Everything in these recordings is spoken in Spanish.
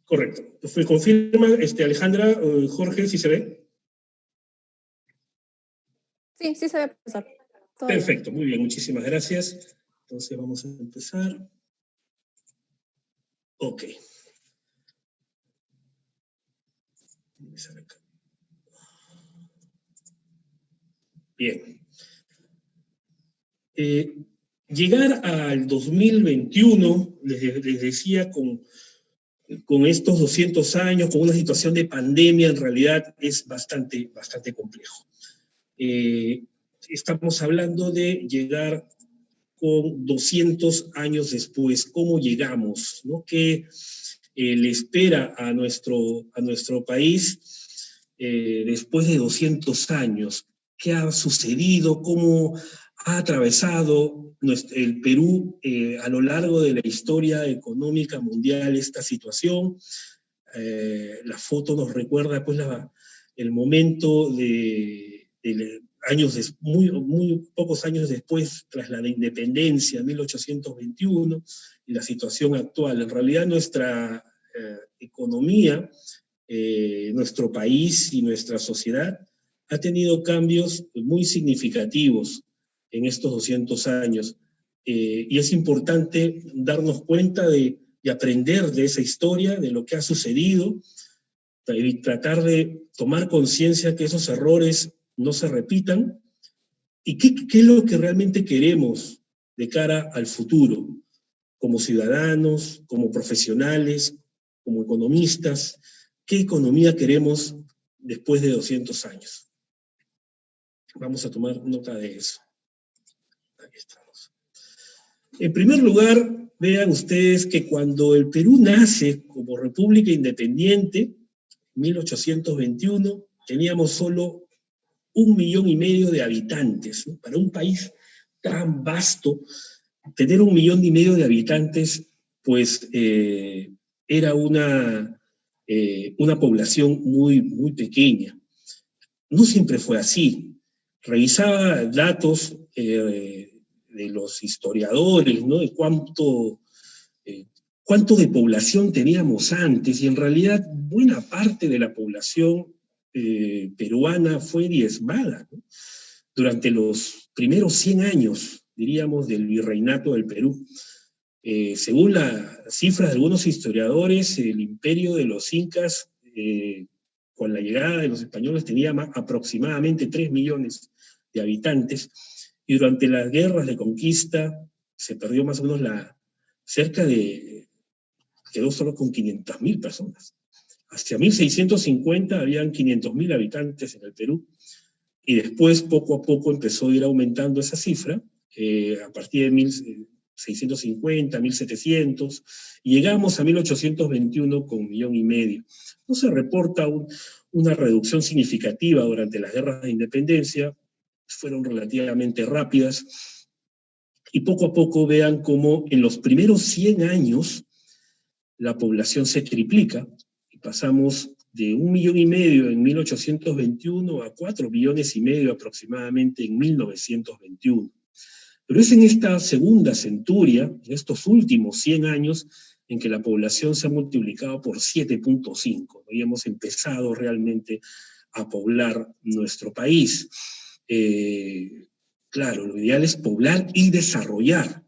Correcto. Pues confirma, Alejandra, Jorge, ¿sí se ve? Sí, sí se ve, profesor. Todo perfecto, bien. Muy bien, muchísimas gracias. Entonces vamos a empezar. Ok. Bien. Llegar al 2021, les decía, con estos 200 años, con una situación de pandemia, en realidad es bastante complejo. Estamos hablando de llegar con 200 años después. ¿Cómo llegamos? ¿No? ¿Qué le espera a nuestro país después de 200 años? ¿Qué ha sucedido? ¿Cómo ha atravesado el Perú a lo largo de la historia económica mundial esta situación? La foto nos recuerda pues el momento de muy pocos años después, tras la independencia, 1821, y la situación actual. En realidad nuestra economía, nuestro país y nuestra sociedad ha tenido cambios muy significativos en estos 200 años. Y es importante darnos cuenta de aprender de esa historia, de lo que ha sucedido, y tratar de tomar conciencia que esos errores no se repitan, y qué es lo que realmente queremos de cara al futuro, como ciudadanos, como profesionales, como economistas. ¿Qué economía queremos después de 200 años? Vamos a tomar nota de eso. Aquí estamos. En primer lugar, vean ustedes que cuando el Perú nace como república independiente, 1821, teníamos solo 1,5 millones de habitantes, ¿no? Para un país tan vasto, tener 1,5 millones de habitantes, pues era una población muy pequeña. No siempre fue así. Revisaba datos de los historiadores, ¿no? De cuánto de población teníamos antes, y en realidad buena parte de la población peruana fue diezmada, ¿no? Durante los primeros 100 años, diríamos, del virreinato del Perú. Según las cifras de algunos historiadores, el imperio de los incas, con la llegada de los españoles, tenía aproximadamente 3 millones de habitantes, y durante las guerras de conquista se perdió más o menos quedó solo con 500.000 personas. Hacia 1650 habían 500.000 habitantes en el Perú, y después poco a poco empezó a ir aumentando esa cifra, a partir de 1650, 1700, y llegamos a 1821 con 1,5 millones. No se reporta una reducción significativa durante las guerras de independencia, fueron relativamente rápidas, y poco a poco vean cómo en los primeros 100 años la población se triplica, y pasamos de 1,5 millones en 1821 a 4,5 millones aproximadamente en 1921. Pero es en esta segunda centuria, en estos últimos 100 años, en que la población se ha multiplicado por 7.5, ¿no? Y hemos empezado realmente a poblar nuestro país. Claro, lo ideal es poblar y desarrollar.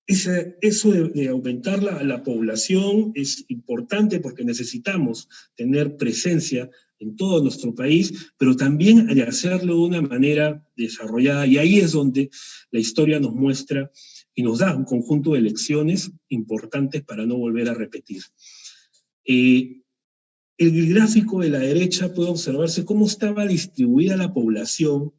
Eso de aumentar la población es importante porque necesitamos tener presencia en todo nuestro país, pero también de hacerlo de una manera desarrollada, y ahí es donde la historia nos muestra y nos da un conjunto de lecciones importantes para no volver a repetir. El gráfico de la derecha puede observarse cómo estaba distribuida la población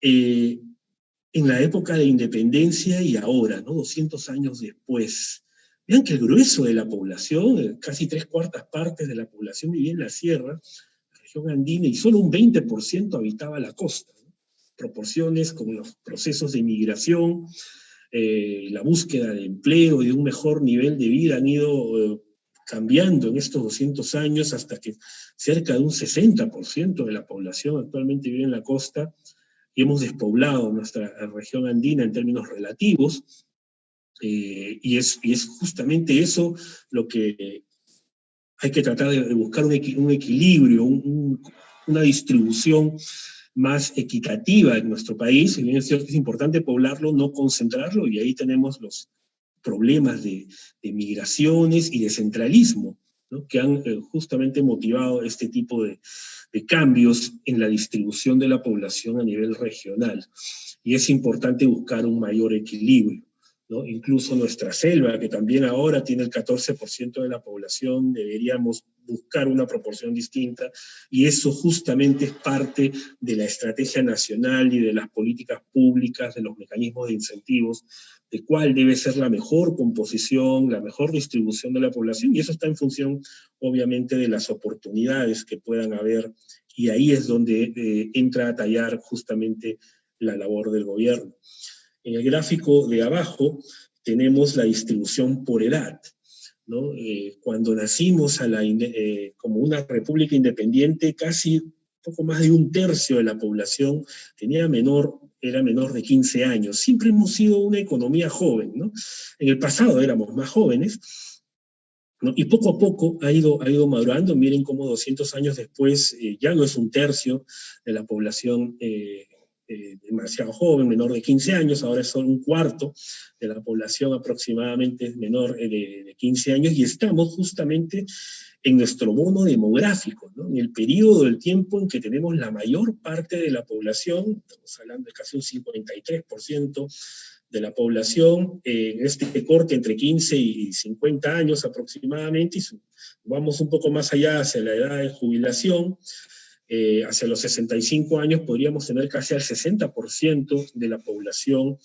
en la época de independencia y ahora, ¿no? 200 años después. Vean que el grueso de la población, casi 3/4 partes de la población vivía en la sierra, la región andina, y solo un 20% habitaba la costa, ¿no? Proporciones como los procesos de inmigración, la búsqueda de empleo y de un mejor nivel de vida han ido cambiando en estos 200 años, hasta que cerca de un 60% de la población actualmente vive en la costa, y hemos despoblado nuestra región andina en términos relativos, y es justamente eso lo que hay que tratar de buscar un equilibrio, una distribución más equitativa en nuestro país. Si bien es cierto que es importante poblarlo, no concentrarlo, y ahí tenemos los problemas de migraciones y de centralismo, ¿no?, que han justamente motivado este tipo de cambios en la distribución de la población a nivel regional. Y es importante buscar un mayor equilibrio, ¿no? Incluso nuestra selva, que también ahora tiene el 14% de la población, deberíamos buscar una proporción distinta, y eso justamente es parte de la estrategia nacional y de las políticas públicas, de los mecanismos de incentivos, de cuál debe ser la mejor composición, la mejor distribución de la población, y eso está en función, obviamente, de las oportunidades que puedan haber, y ahí es donde entra a tallar justamente la labor del gobierno. En el gráfico de abajo tenemos la distribución por edad, ¿no? Cuando nacimos como una república independiente, casi poco más de un tercio de la población era menor de 15 años. Siempre hemos sido una economía joven, ¿no? En el pasado éramos más jóvenes, ¿no? Y poco a poco ha ido madurando. Miren cómo 200 años después ya no es un tercio de la población demasiado joven, menor de 15 años, ahora es solo un cuarto de la población aproximadamente menor de 15 años, y estamos justamente en nuestro bono demográfico, ¿no?, en el periodo del tiempo en que tenemos la mayor parte de la población, estamos hablando de casi un 53% de la población, en este corte entre 15 y 50 años aproximadamente, y vamos un poco más allá hacia la edad de jubilación, hacia los 65 años podríamos tener casi al 60% de la población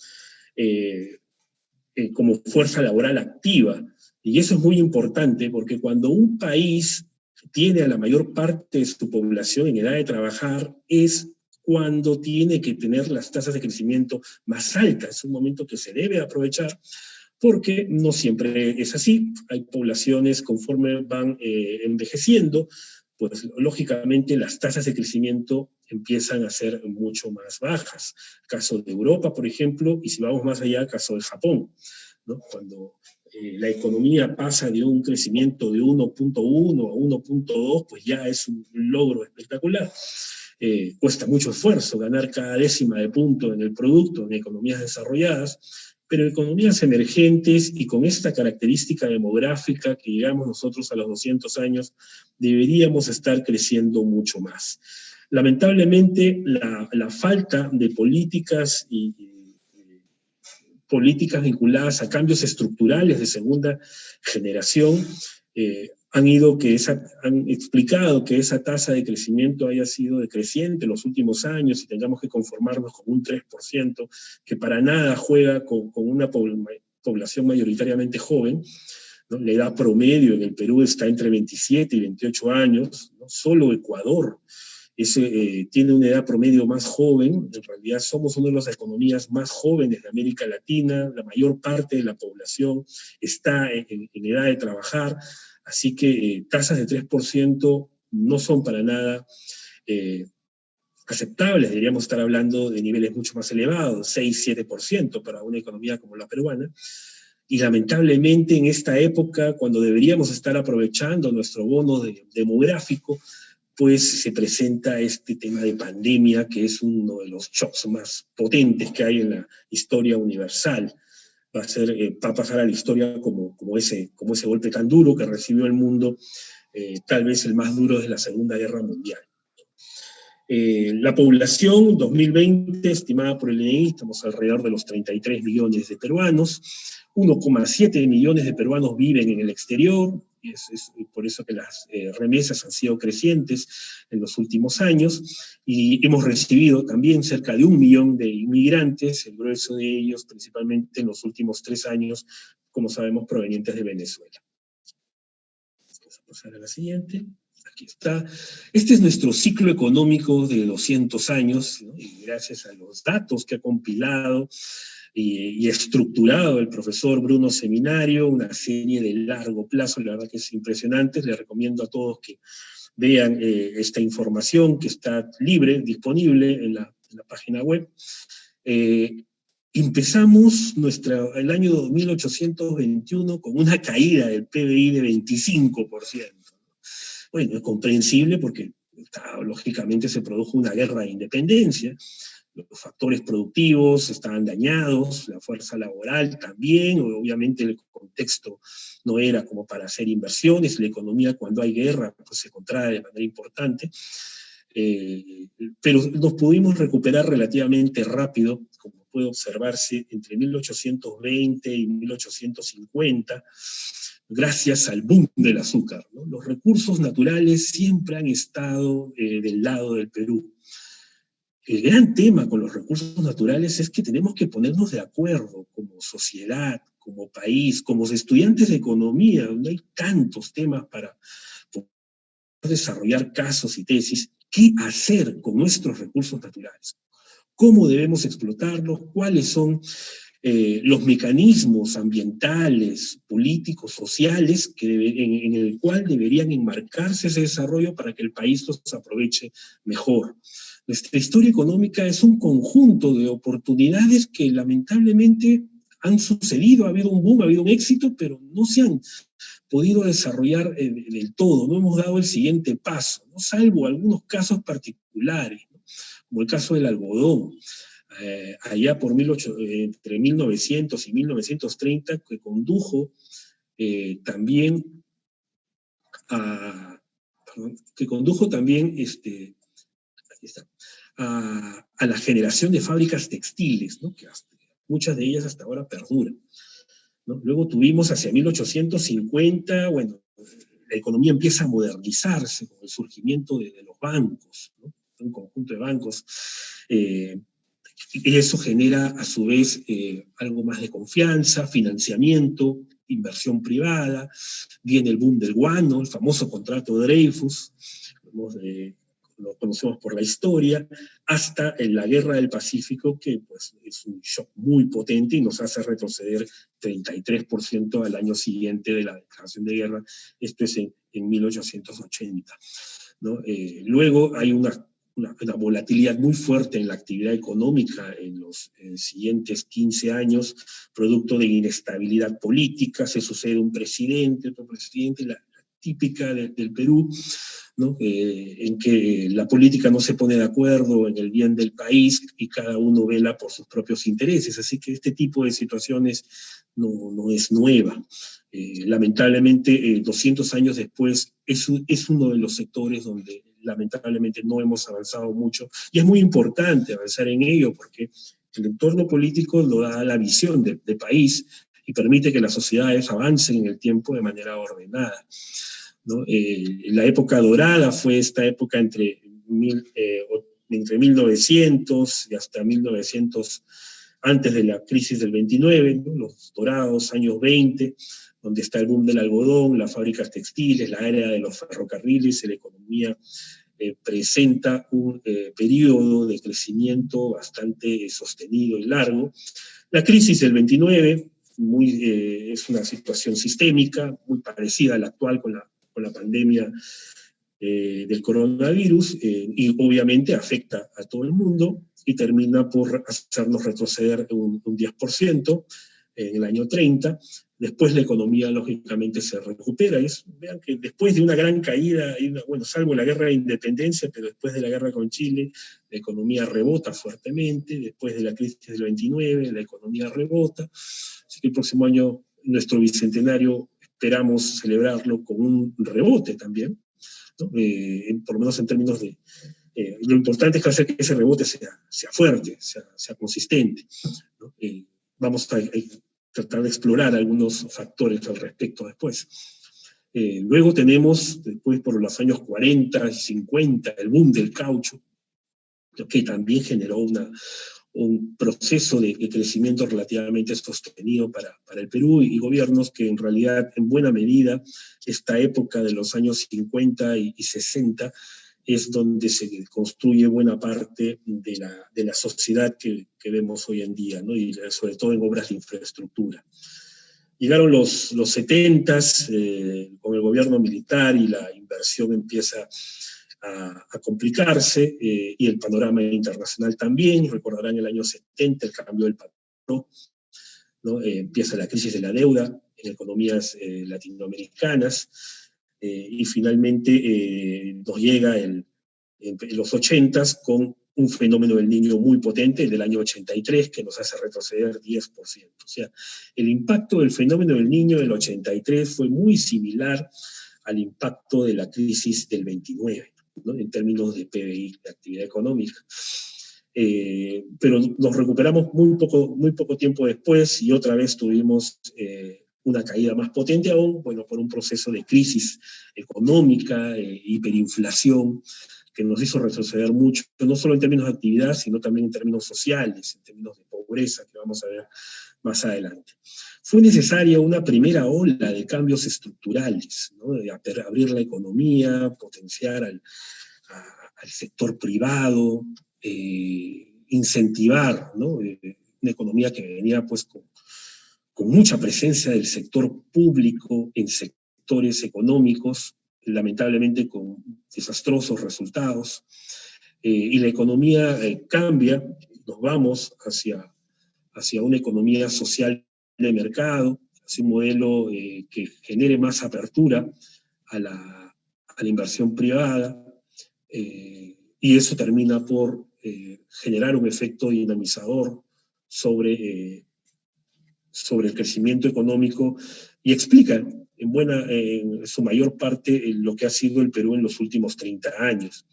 como fuerza laboral activa. Y eso es muy importante, porque cuando un país tiene a la mayor parte de su población en edad de trabajar, es cuando tiene que tener las tasas de crecimiento más altas. Es un momento que se debe aprovechar, porque no siempre es así. Hay poblaciones, conforme van envejeciendo, pues lógicamente las tasas de crecimiento empiezan a ser mucho más bajas. Caso de Europa, por ejemplo, y si vamos más allá, caso de Japón, ¿no? Cuando la economía pasa de un crecimiento de 1.1 a 1.2, pues ya es un logro espectacular. Cuesta mucho esfuerzo ganar cada décima de punto en el producto en economías desarrolladas, pero en economías emergentes y con esta característica demográfica que llegamos nosotros a los 200 años, deberíamos estar creciendo mucho más. Lamentablemente, la falta de políticas políticas vinculadas a cambios estructurales de segunda generación han explicado que esa tasa de crecimiento haya sido decreciente en los últimos años y tengamos que conformarnos con un 3%, que para nada juega con una población mayoritariamente joven, ¿no? La edad promedio en el Perú está entre 27 y 28 años, ¿no? Solo Ecuador tiene una edad promedio más joven. En realidad somos una de las economías más jóvenes de América Latina, la mayor parte de la población está en edad de trabajar, así que tasas de 3% no son para nada aceptables. Deberíamos estar hablando de niveles mucho más elevados, 6-7% para una economía como la peruana. Y lamentablemente en esta época, cuando deberíamos estar aprovechando nuestro bono demográfico, pues se presenta este tema de pandemia, que es uno de los shocks más potentes que hay en la historia universal. Va a pasar a la historia como ese golpe tan duro que recibió el mundo, tal vez el más duro desde la Segunda Guerra Mundial. La población 2020, estimada por el INEGI, estamos alrededor de los 33 millones de peruanos, 1,7 millones de peruanos viven en el exterior, y es por eso que las remesas han sido crecientes en los últimos años, y hemos recibido también cerca de 1 millón de inmigrantes, el grueso de ellos principalmente en los últimos 3 años, como sabemos, provenientes de Venezuela. Vamos a pasar a la siguiente. Aquí está. Este es nuestro ciclo económico de 200 años, ¿no? Y gracias a los datos que ha compilado y estructurado el profesor Bruno Seminario, una serie de largo plazo, la verdad que es impresionante. Les recomiendo a todos que vean esta información que está libre, disponible en la página web. Empezamos el año 1821 con una caída del PBI de 25%. Bueno, es comprensible porque lógicamente se produjo una guerra de independencia, los factores productivos estaban dañados, la fuerza laboral también, obviamente el contexto no era como para hacer inversiones, la economía cuando hay guerra pues se contrae de manera importante, pero nos pudimos recuperar relativamente rápido, como puede observarse, entre 1820 y 1850, gracias al boom del azúcar, ¿no? Los recursos naturales siempre han estado del lado del Perú. El gran tema con los recursos naturales es que tenemos que ponernos de acuerdo como sociedad, como país, como estudiantes de economía, donde hay tantos temas para poder desarrollar casos y tesis. ¿Qué hacer con nuestros recursos naturales? ¿Cómo debemos explotarlos? ¿Cuáles son los mecanismos ambientales, políticos, sociales en el cual deberían enmarcarse ese desarrollo para que el país los aproveche mejor? Nuestra historia económica es un conjunto de oportunidades que lamentablemente han sucedido, ha habido un boom, ha habido un éxito, pero no se han podido desarrollar del todo, no hemos dado el siguiente paso, ¿no? Salvo algunos casos particulares, ¿no? Como el caso del algodón, allá por entre 1900 y 1930, que condujo también a, perdón, que condujo también a la generación de fábricas textiles, ¿no? Que muchas de ellas hasta ahora perduran, ¿no? Luego tuvimos hacia 1850, bueno, la economía empieza a modernizarse con el surgimiento de los bancos, ¿no? Un conjunto de bancos, y eso genera a su vez algo más de confianza, financiamiento, inversión privada, viene el boom del guano, el famoso contrato de Dreyfus, lo conocemos por la historia, hasta en la Guerra del Pacífico, que pues, es un shock muy potente y nos hace retroceder 33% al año siguiente de la declaración de guerra, esto es en 1880. ¿No? Luego hay una volatilidad muy fuerte en la actividad económica en los siguientes 15 años, producto de inestabilidad política, se sucede un presidente, otro presidente, la típica del Perú, ¿no? En que la política no se pone de acuerdo en el bien del país y cada uno vela por sus propios intereses, así que este tipo de situaciones no es nueva. Lamentablemente, 200 años después, es uno de los sectores donde lamentablemente no hemos avanzado mucho, y es muy importante avanzar en ello, porque el entorno político lo da la visión de país y permite que las sociedades avancen en el tiempo de manera ordenada, ¿no? La época dorada fue esta época entre 1900 y hasta 1900, antes de la crisis del 29, ¿no? Los dorados años 20, donde está el boom del algodón, las fábricas textiles, la era de los ferrocarriles, la economía presenta un periodo de crecimiento bastante sostenido y largo. La crisis del 29 es una situación sistémica, muy parecida a la actual con la pandemia del coronavirus, y obviamente afecta a todo el mundo y termina por hacernos retroceder un 10% en el año 30. Después la economía lógicamente se recupera. Vean que después de una gran caída, bueno, salvo la guerra de independencia, pero después de la guerra con Chile, la economía rebota fuertemente. Después de la crisis del 29, la economía rebota. Así que el próximo año, nuestro bicentenario, esperamos celebrarlo con un rebote también, ¿no? Por lo menos en términos de... lo importante es hacer que ese rebote sea fuerte, sea consistente, ¿no? Vamos a tratar de explorar algunos factores al respecto después. Luego tenemos, después por los años 40 y 50, el boom del caucho, que también generó un proceso de crecimiento relativamente sostenido para el Perú, y gobiernos que en realidad, en buena medida, esta época de los años 50 y 60 es donde se construye buena parte de la sociedad que vemos hoy en día, ¿no? Y sobre todo en obras de infraestructura. Llegaron los 70s con el gobierno militar, y la inversión empieza a complicarse, y el panorama internacional también. Recordarán el año 70, el cambio del patrón, ¿no? Empieza la crisis de la deuda en economías latinoamericanas. y finalmente nos llega en los 80s con un fenómeno del Niño muy potente, el del año 83, que nos hace retroceder 10%. O sea, el impacto del fenómeno del Niño del 83 fue muy similar al impacto de la crisis del 29, ¿no? En términos de PBI, de actividad económica. Pero nos recuperamos muy poco tiempo después y otra vez tuvimos una caída más potente aún, bueno, por un proceso de crisis económica, hiperinflación, que nos hizo retroceder mucho, no solo en términos de actividad, sino también en términos sociales, en términos de pobreza, que vamos a ver más adelante. Fue necesaria una primera ola de cambios estructurales, ¿no? De abrir la economía, potenciar al sector privado, incentivar, ¿no? Una economía que venía pues con mucha presencia del sector público en sectores económicos, lamentablemente con desastrosos resultados, y la economía cambia, nos vamos hacia una economía social de mercado, hacia un modelo que genere más apertura a la inversión privada, y eso termina por generar un efecto dinamizador sobre el crecimiento económico y explica en su mayor parte lo que ha sido el Perú en los últimos 30 años.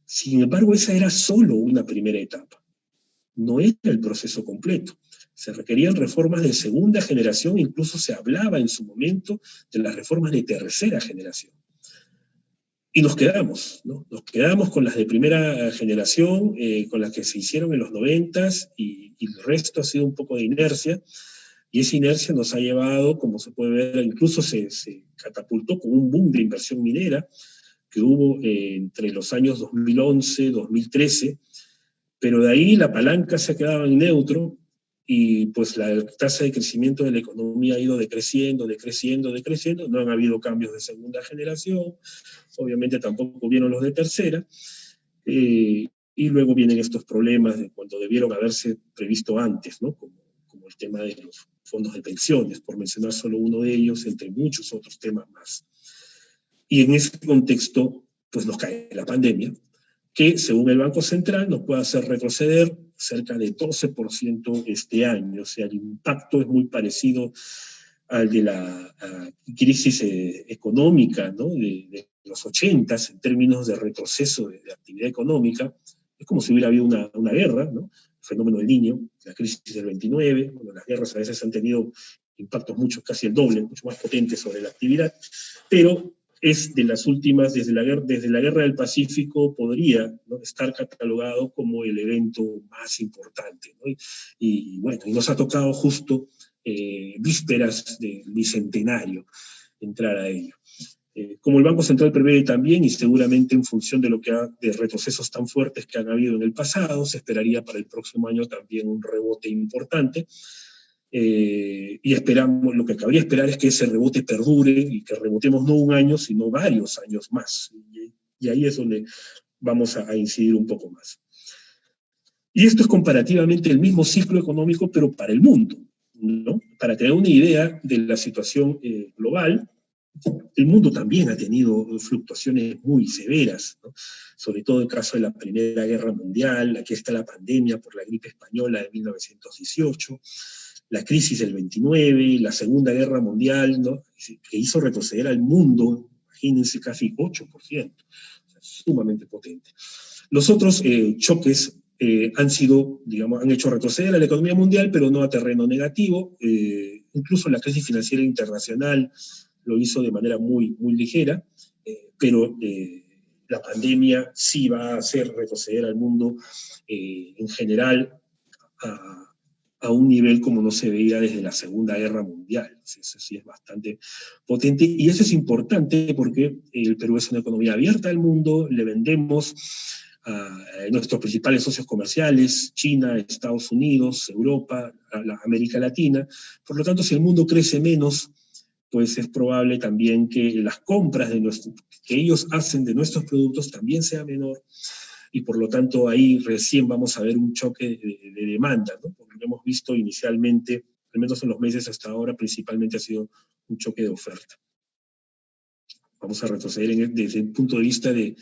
Sin embargo, esa era solo una primera etapa, no era el proceso completo. Se requerían reformas de segunda generación, incluso se hablaba en su momento de las reformas de tercera generación. Y nos quedamos, ¿no? Nos quedamos con las de primera generación, con las que se hicieron en los 90s, y el resto ha sido un poco de inercia, y esa inercia nos ha llevado, como se puede ver, incluso se catapultó con un boom de inversión minera que hubo entre los años 2011, 2013, pero de ahí la palanca se ha quedado en neutro, y pues la tasa de crecimiento de la economía ha ido decreciendo, no han habido cambios de segunda generación, obviamente tampoco hubieron los de tercera, y luego vienen estos problemas de cuando debieron haberse previsto antes, ¿no? Como el tema de los fondos de pensiones, por mencionar solo uno de ellos, entre muchos otros temas más. Y en ese contexto, pues nos cae la pandemia, que según el Banco Central nos puede hacer retroceder cerca de 12% este año. O sea, el impacto es muy parecido al de la crisis económica, ¿no? de los 80s en términos de retroceso de actividad económica. Es como si hubiera habido una guerra, ¿no? El fenómeno del Niño, la crisis del 29, bueno, las guerras a veces han tenido impactos casi el doble, mucho más potentes sobre la actividad, pero es de las últimas, desde la Guerra del Pacífico, podría, ¿no?, estar catalogado como el evento más importante, ¿no? Y bueno, y nos ha tocado justo vísperas del bicentenario entrar a ello. Como el Banco Central prevé también, y seguramente en función de de retrocesos tan fuertes que han habido en el pasado, se esperaría para el próximo año también un rebote importante. Y esperamos, lo que cabría esperar es que ese rebote perdure y que rebotemos no un año, sino varios años más. Y ahí es donde vamos a incidir un poco más. Y esto es comparativamente el mismo ciclo económico, pero para el mundo, ¿no? Para tener una idea de la situación global, el mundo también ha tenido fluctuaciones muy severas, ¿no? Sobre todo en el caso de la Primera Guerra Mundial, aquí está la pandemia por la gripe española de 1918, la crisis del 29, la Segunda Guerra Mundial, ¿no?, que hizo retroceder al mundo, imagínense, casi 8%, o sea, sumamente potente. Los otros choques han hecho retroceder a la economía mundial, pero no a terreno negativo. Incluso la crisis financiera internacional lo hizo de manera muy, muy ligera, pero la pandemia sí va a hacer retroceder al mundo en general a un nivel como no se veía desde la Segunda Guerra Mundial. Eso sí es bastante potente, y eso es importante porque el Perú es una economía abierta al mundo, le vendemos a nuestros principales socios comerciales, China, Estados Unidos, Europa, América Latina. Por lo tanto, si el mundo crece menos, pues es probable también que las compras que ellos hacen de nuestros productos también sea menor, y por lo tanto ahí recién vamos a ver un choque de demanda, ¿no? Porque lo que hemos visto inicialmente, al menos en los meses hasta ahora, principalmente ha sido un choque de oferta. vamos a retroceder desde el punto de vista de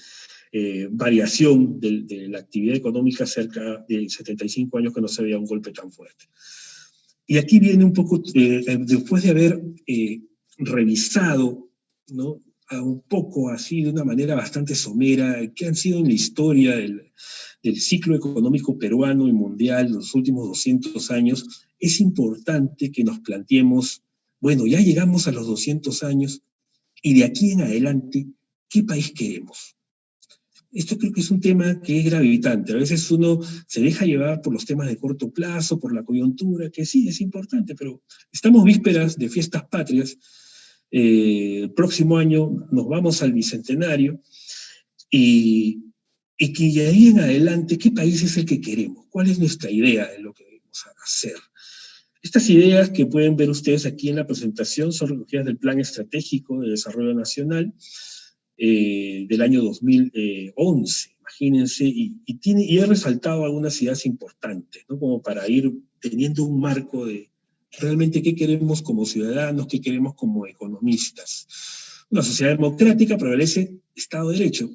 variación de la actividad económica cerca de 75 años que no se veía un golpe tan fuerte. Y aquí viene un poco, después de haber revisado, ¿no?, un poco así de una manera bastante somera, que han sido en la historia del ciclo económico peruano y mundial los últimos 200 años, es importante que nos planteemos, bueno, ya llegamos a los 200 años, y de aquí en adelante, ¿qué país queremos? Esto creo que es un tema que es gravitante. A veces uno se deja llevar por los temas de corto plazo, por la coyuntura, que sí, es importante, pero estamos vísperas de fiestas patrias. El próximo año nos vamos al Bicentenario, y que de ahí en adelante, ¿qué país es el que queremos? ¿Cuál es nuestra idea de lo que debemos hacer? Estas ideas que pueden ver ustedes aquí en la presentación son recogidas del Plan Estratégico de Desarrollo Nacional del año 2011, imagínense, y he resaltado algunas ideas importantes, ¿no?, como para ir teniendo un marco de realmente qué queremos como ciudadanos, qué queremos como economistas. Una sociedad democrática prevalece Estado de Derecho,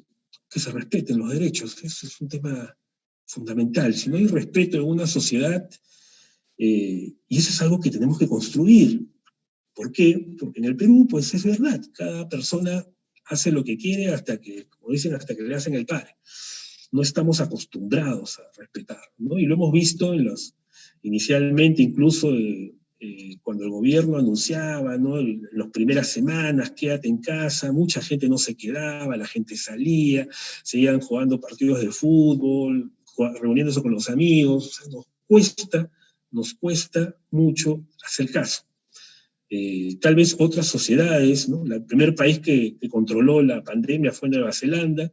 que se respeten los derechos, eso es un tema fundamental. Si no hay respeto en una sociedad, y eso es algo que tenemos que construir. ¿Por qué? Porque en el Perú, pues es verdad, cada persona hace lo que quiere hasta que, como dicen, hasta que le hacen el padre. No estamos acostumbrados a respetar, ¿no? Y lo hemos visto inicialmente, incluso cuando el gobierno anunciaba, ¿no?, en las primeras semanas, quédate en casa, mucha gente no se quedaba, la gente salía, seguían jugando partidos de fútbol, reuniéndose con los amigos. O sea, nos cuesta mucho hacer caso. Tal vez otras sociedades, ¿no? El primer país que controló la pandemia fue Nueva Zelanda.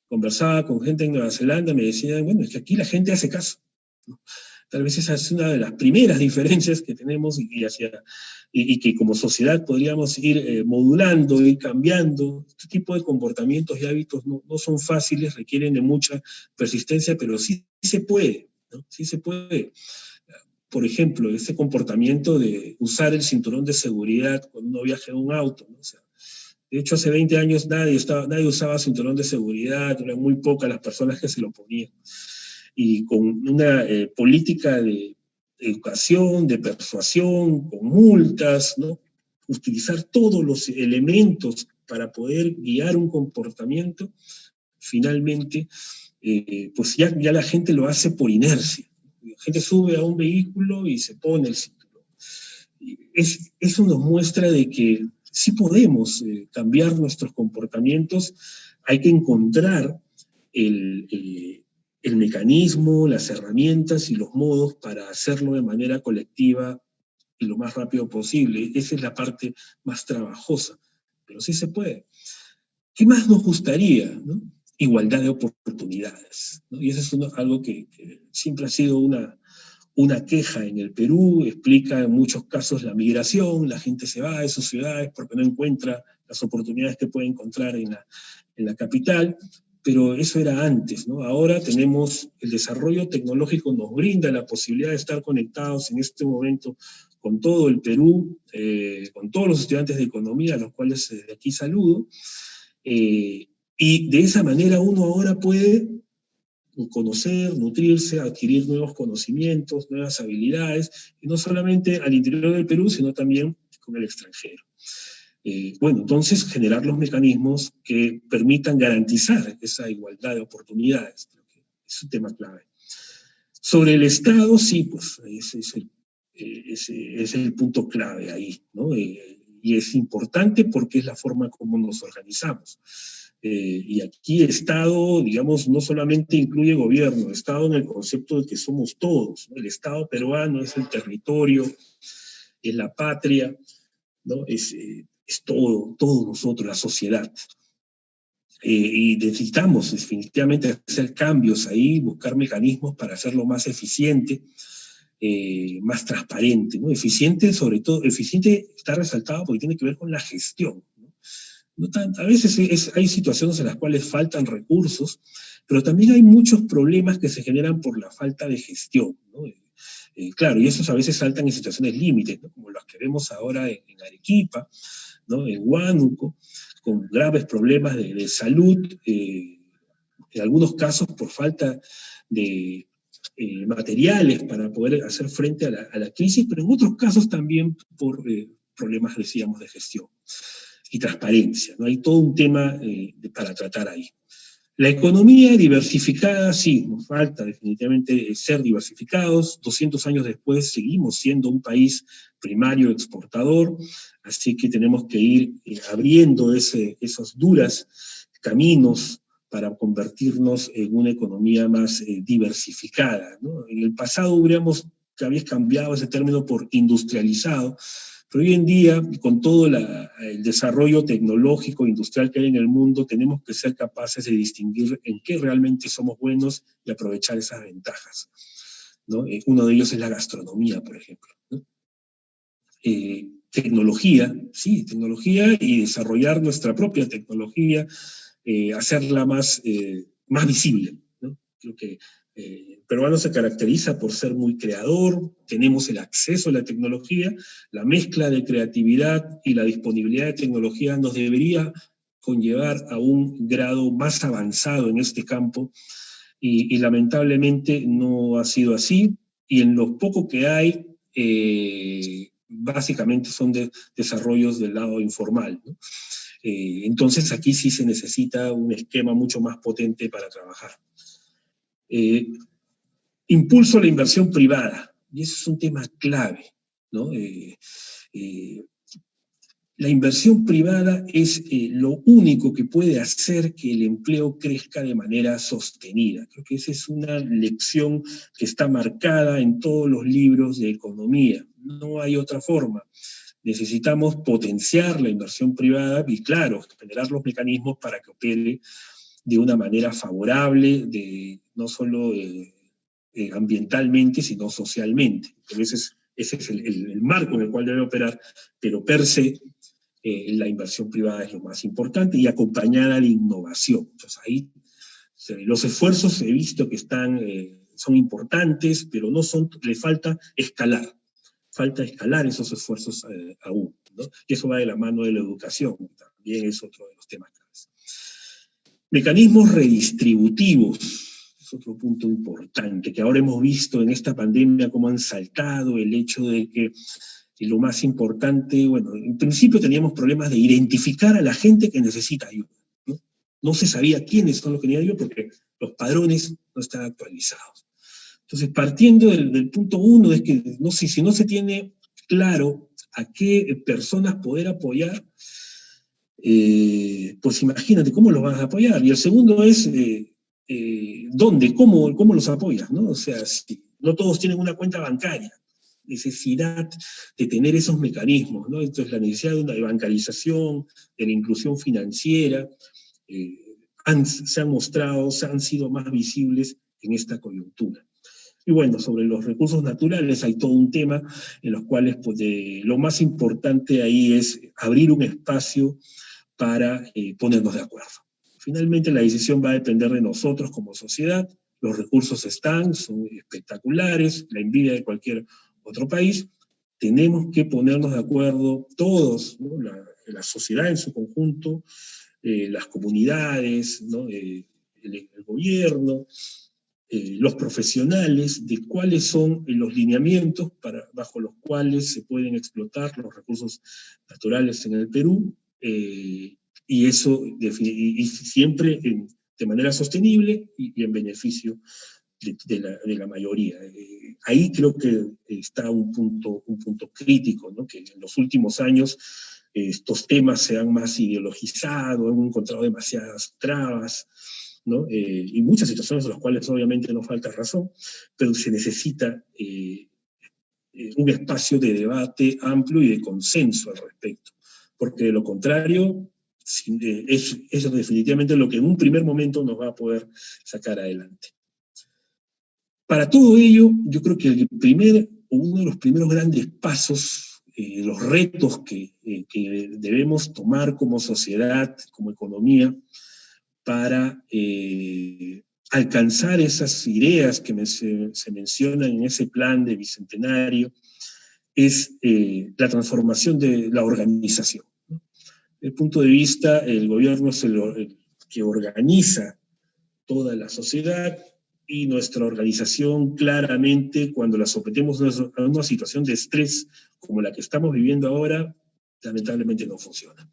Conversaba con gente en Nueva Zelanda, me decían, bueno, es que aquí la gente hace caso, ¿no? Tal vez esa es una de las primeras diferencias que tenemos y que como sociedad podríamos ir modulando, ir cambiando. Este tipo de comportamientos y hábitos no son fáciles, requieren de mucha persistencia, pero sí se puede, ¿no? Sí se puede. Por ejemplo, ese comportamiento de usar el cinturón de seguridad cuando uno viaja en un auto, ¿no? O sea, de hecho, hace 20 años nadie usaba cinturón de seguridad, eran muy pocas las personas que se lo ponían. Y con una política de educación, de persuasión, con multas, ¿no?, utilizar todos los elementos para poder guiar un comportamiento, finalmente, pues ya la gente lo hace por inercia. La gente sube a un vehículo y se pone el cinturón. Eso nos muestra de que sí podemos cambiar nuestros comportamientos. Hay que encontrar el mecanismo, las herramientas y los modos para hacerlo de manera colectiva y lo más rápido posible. Esa es la parte más trabajosa, pero sí se puede. ¿Qué más nos gustaría, ¿no? Igualdad de oportunidades, ¿no? Y eso es algo que siempre ha sido una queja en el Perú, explica en muchos casos la migración, la gente se va de sus ciudades porque no encuentra las oportunidades que puede encontrar en la capital, pero eso era antes, ¿no? Ahora tenemos el desarrollo tecnológico, nos brinda la posibilidad de estar conectados en este momento con todo el Perú, con todos los estudiantes de economía, a los cuales desde aquí saludo, y de esa manera uno ahora puede conocer, nutrirse, adquirir nuevos conocimientos, nuevas habilidades, y no solamente al interior del Perú, sino también con el extranjero. Bueno, entonces generar los mecanismos que permitan garantizar esa igualdad de oportunidades, es un tema clave. Sobre el Estado, sí, pues ese es el punto clave ahí, ¿no? Y es importante porque es la forma como nos organizamos. Y aquí Estado, digamos, no solamente incluye gobierno, Estado en el concepto de que somos todos, ¿no? El Estado peruano es el territorio, es la patria, ¿no? Es todos nosotros, la sociedad. Y necesitamos definitivamente hacer cambios ahí, buscar mecanismos para hacerlo más eficiente, más transparente, ¿no? Eficiente, sobre todo, eficiente está resaltado porque tiene que ver con la gestión, ¿no? A veces hay situaciones en las cuales faltan recursos, pero también hay muchos problemas que se generan por la falta de gestión, ¿no? Claro, y esos a veces saltan en situaciones límites, ¿no?, como las que vemos ahora en Arequipa, ¿no?, en Huánuco, con graves problemas de salud, en algunos casos por falta de materiales para poder hacer frente a la crisis, pero en otros casos también por problemas, decíamos, de gestión y transparencia, ¿no? Hay todo un tema para tratar ahí. La economía diversificada, sí, nos falta definitivamente ser diversificados. 200 años después seguimos siendo un país primario exportador, así que tenemos que ir abriendo esos duros caminos para convertirnos en una economía más diversificada, ¿no? En el pasado habíamos cambiado ese término por industrializado, pero hoy en día, con todo el desarrollo tecnológico industrial que hay en el mundo, tenemos que ser capaces de distinguir en qué realmente somos buenos y aprovechar esas ventajas, ¿no? Uno de ellos es la gastronomía, por ejemplo, ¿no? Tecnología, sí, tecnología, y desarrollar nuestra propia tecnología, hacerla más visible, ¿no? Creo que el peruano se caracteriza por ser muy creador, tenemos el acceso a la tecnología, la mezcla de creatividad y la disponibilidad de tecnología nos debería conllevar a un grado más avanzado en este campo, y lamentablemente no ha sido así, y en lo poco que hay, básicamente son desarrollos del lado informal, ¿no? Entonces aquí sí se necesita un esquema mucho más potente para trabajar. Impulso a la inversión privada, y ese es un tema clave, ¿no? La inversión privada es lo único que puede hacer que el empleo crezca de manera sostenida. Creo que esa es una lección que está marcada en todos los libros de economía. No hay otra forma. Necesitamos potenciar la inversión privada y, claro, generar los mecanismos para que opere de una manera favorable, no solo ambientalmente, sino socialmente. Pero ese es el marco en el cual debe operar, pero per se la inversión privada es lo más importante, y acompañada de innovación. Entonces ahí los esfuerzos he visto que son importantes, pero le falta escalar. Falta escalar esos esfuerzos aún, ¿no? Y eso va de la mano de la educación, que también es otro de los temas claves. Mecanismos redistributivos, es otro punto importante, que ahora hemos visto en esta pandemia cómo han saltado el hecho de que lo más importante, bueno, en principio teníamos problemas de identificar a la gente que necesita ayuda, ¿no? No se sabía quiénes son los que necesitan ayuda porque los padrones no están actualizados. Entonces, partiendo del punto uno, es que si no se tiene claro a qué personas poder apoyar, pues imagínate cómo los vas a apoyar. Y el segundo es, ¿dónde? ¿Cómo los apoyas, ¿no? O sea, si no todos tienen una cuenta bancaria, necesidad de tener esos mecanismos, ¿no? Entonces, la necesidad de una bancarización, de la inclusión financiera, han sido más visibles en esta coyuntura. Y bueno, sobre los recursos naturales hay todo un tema en los cuales pues, lo más importante ahí es abrir un espacio para ponernos de acuerdo. Finalmente la decisión va a depender de nosotros como sociedad. Los recursos son espectaculares, la envidia de cualquier otro país. Tenemos que ponernos de acuerdo todos, ¿no? La sociedad en su conjunto, las comunidades, ¿no? El gobierno, los profesionales, de cuáles son los lineamientos bajo los cuales se pueden explotar los recursos naturales en el Perú, y eso y siempre de manera sostenible y en beneficio de la mayoría. Ahí creo que está un punto crítico, ¿no? Que en los últimos años estos temas se han más ideologizado, han encontrado demasiadas trabas, ¿no? Y muchas situaciones en las cuales obviamente no falta razón, pero se necesita un espacio de debate amplio y de consenso al respecto, porque de lo contrario es definitivamente lo que en un primer momento nos va a poder sacar adelante. Para todo ello, yo creo que uno de los primeros grandes pasos, los retos que debemos tomar como sociedad, como economía, para alcanzar esas ideas que se mencionan en ese plan de bicentenario, es la transformación de la organización, ¿no? el punto de vista, el gobierno es el que organiza toda la sociedad, y nuestra organización claramente, cuando la sometemos a una situación de estrés como la que estamos viviendo ahora, lamentablemente no funciona.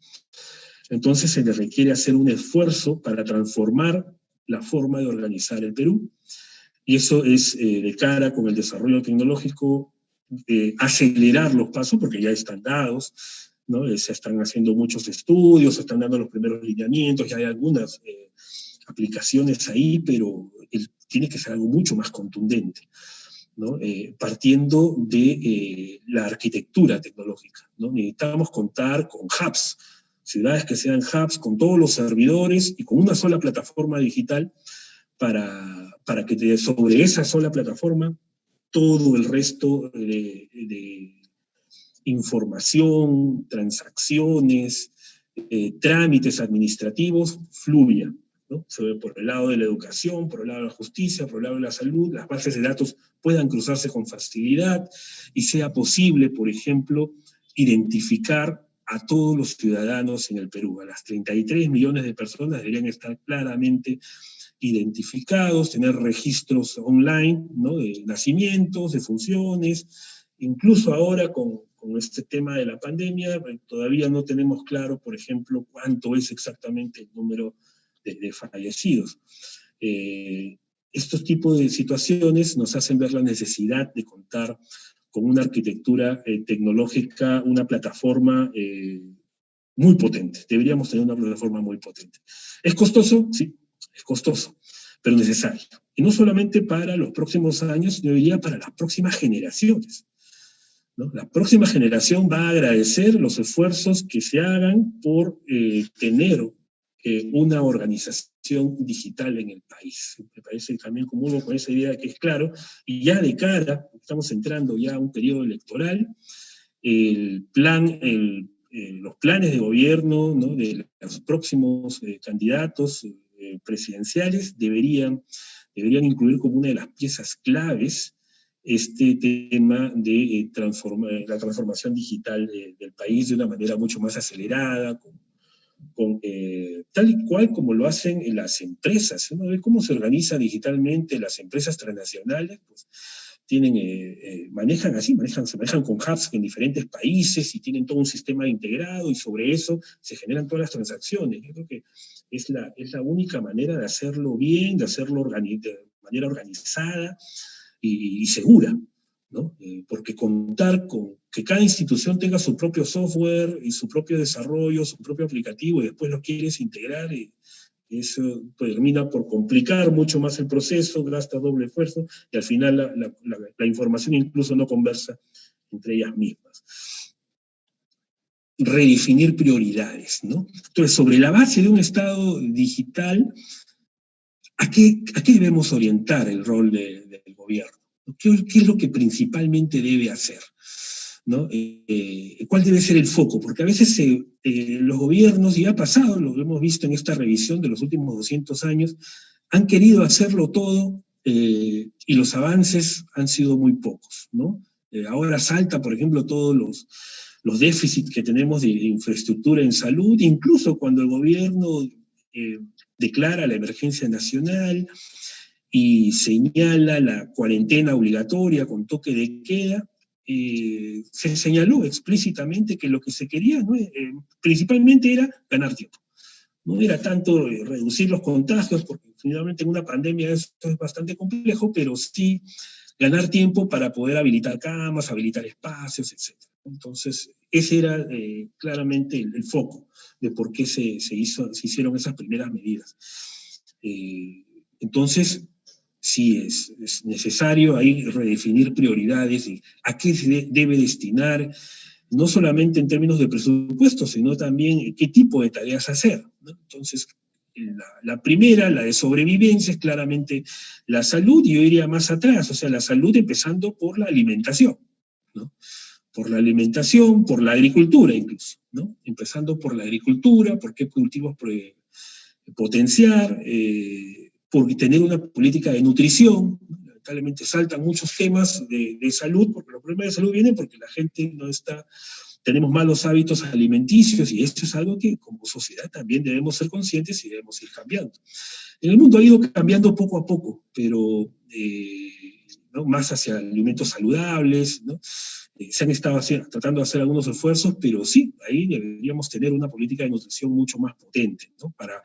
Entonces se le requiere hacer un esfuerzo para transformar la forma de organizar el Perú, y eso es de cara con el desarrollo tecnológico, acelerar los pasos, porque ya están dados, ¿no? Se están haciendo muchos estudios, se están dando los primeros lineamientos, ya hay algunas aplicaciones ahí, pero tiene que ser algo mucho más contundente, ¿no? Partiendo de la arquitectura tecnológica, ¿no? Necesitamos contar con hubs, ciudades que sean hubs, con todos los servidores y con una sola plataforma digital para que sobre esa sola plataforma todo el resto de información, transacciones, trámites administrativos fluya, ¿no? Por el lado de la educación, por el lado de la justicia, por el lado de la salud, las bases de datos puedan cruzarse con facilidad y sea posible, por ejemplo, identificar a todos los ciudadanos en el Perú. A las 33 millones de personas deberían estar claramente identificados, tener registros online, ¿no? De nacimientos, de funciones. Incluso ahora con este tema de la pandemia, todavía no tenemos claro, por ejemplo, cuánto es exactamente el número de fallecidos. Estos tipos de situaciones nos hacen ver la necesidad de contar con una arquitectura tecnológica, una plataforma muy potente. Deberíamos tener una plataforma muy potente. ¿Es costoso? Sí, es costoso, pero necesario. Y no solamente para los próximos años, sino diría para las próximas generaciones, ¿no? La próxima generación va a agradecer los esfuerzos que se hagan por tener una organización digital en el país. Me parece también común con esa idea que es claro, y ya de cara, estamos entrando ya a un periodo electoral, los planes de gobierno, ¿no? De los próximos candidatos presidenciales deberían incluir como una de las piezas claves este tema de la transformación digital del país de una manera mucho más acelerada, tal y cual como lo hacen las empresas. Uno ve cómo se organiza digitalmente las empresas transnacionales, pues se manejan con hubs en diferentes países y tienen todo un sistema integrado, y sobre eso se generan todas las transacciones. Yo creo que es la única manera de hacerlo bien, de hacerlo de manera organizada y segura, ¿no? Porque contar con que cada institución tenga su propio software y su propio desarrollo, su propio aplicativo, y después lo quieres integrar, eso termina por complicar mucho más el proceso, gasta doble esfuerzo, y al final la información incluso no conversa entre ellas mismas. Redefinir prioridades, ¿no? Entonces, sobre la base de un Estado digital, ¿a qué debemos orientar el rol del gobierno? ¿Qué es lo que principalmente debe hacer, ¿no? ¿Cuál debe ser el foco? Porque a veces los gobiernos, y ha pasado, lo hemos visto en esta revisión de los últimos 200 años, han querido hacerlo todo y los avances han sido muy pocos, ¿no? Ahora salta, por ejemplo, todos los déficits que tenemos de infraestructura en salud, incluso cuando el gobierno declara la emergencia nacional y señala la cuarentena obligatoria con toque de queda, se señaló explícitamente que lo que se quería, ¿no? Principalmente era ganar tiempo. No era tanto reducir los contagios, porque finalmente en una pandemia esto es bastante complejo, pero sí ganar tiempo para poder habilitar camas, habilitar espacios, etc. Entonces, ese era claramente el foco de por qué se hicieron esas primeras medidas. Entonces, sí es necesario ahí redefinir prioridades y a qué se debe destinar, no solamente en términos de presupuesto, sino también qué tipo de tareas hacer, ¿no? Entonces, la primera, la de sobrevivencia, es claramente la salud, y yo iría más atrás, o sea, la salud empezando por la alimentación, ¿no? Por la alimentación, por la agricultura incluso, ¿no? Empezando por la agricultura, por qué cultivos potenciar, por tener una política de nutrición. Lamentablemente saltan muchos temas de salud, porque los problemas de salud vienen porque la gente no está tenemos malos hábitos alimenticios, y esto es algo que como sociedad también debemos ser conscientes y debemos ir cambiando. En el mundo ha ido cambiando poco a poco, pero ¿no? Más hacia alimentos saludables, ¿no? Se han estado tratando de hacer algunos esfuerzos, pero sí, ahí deberíamos tener una política de nutrición mucho más potente, ¿no? Para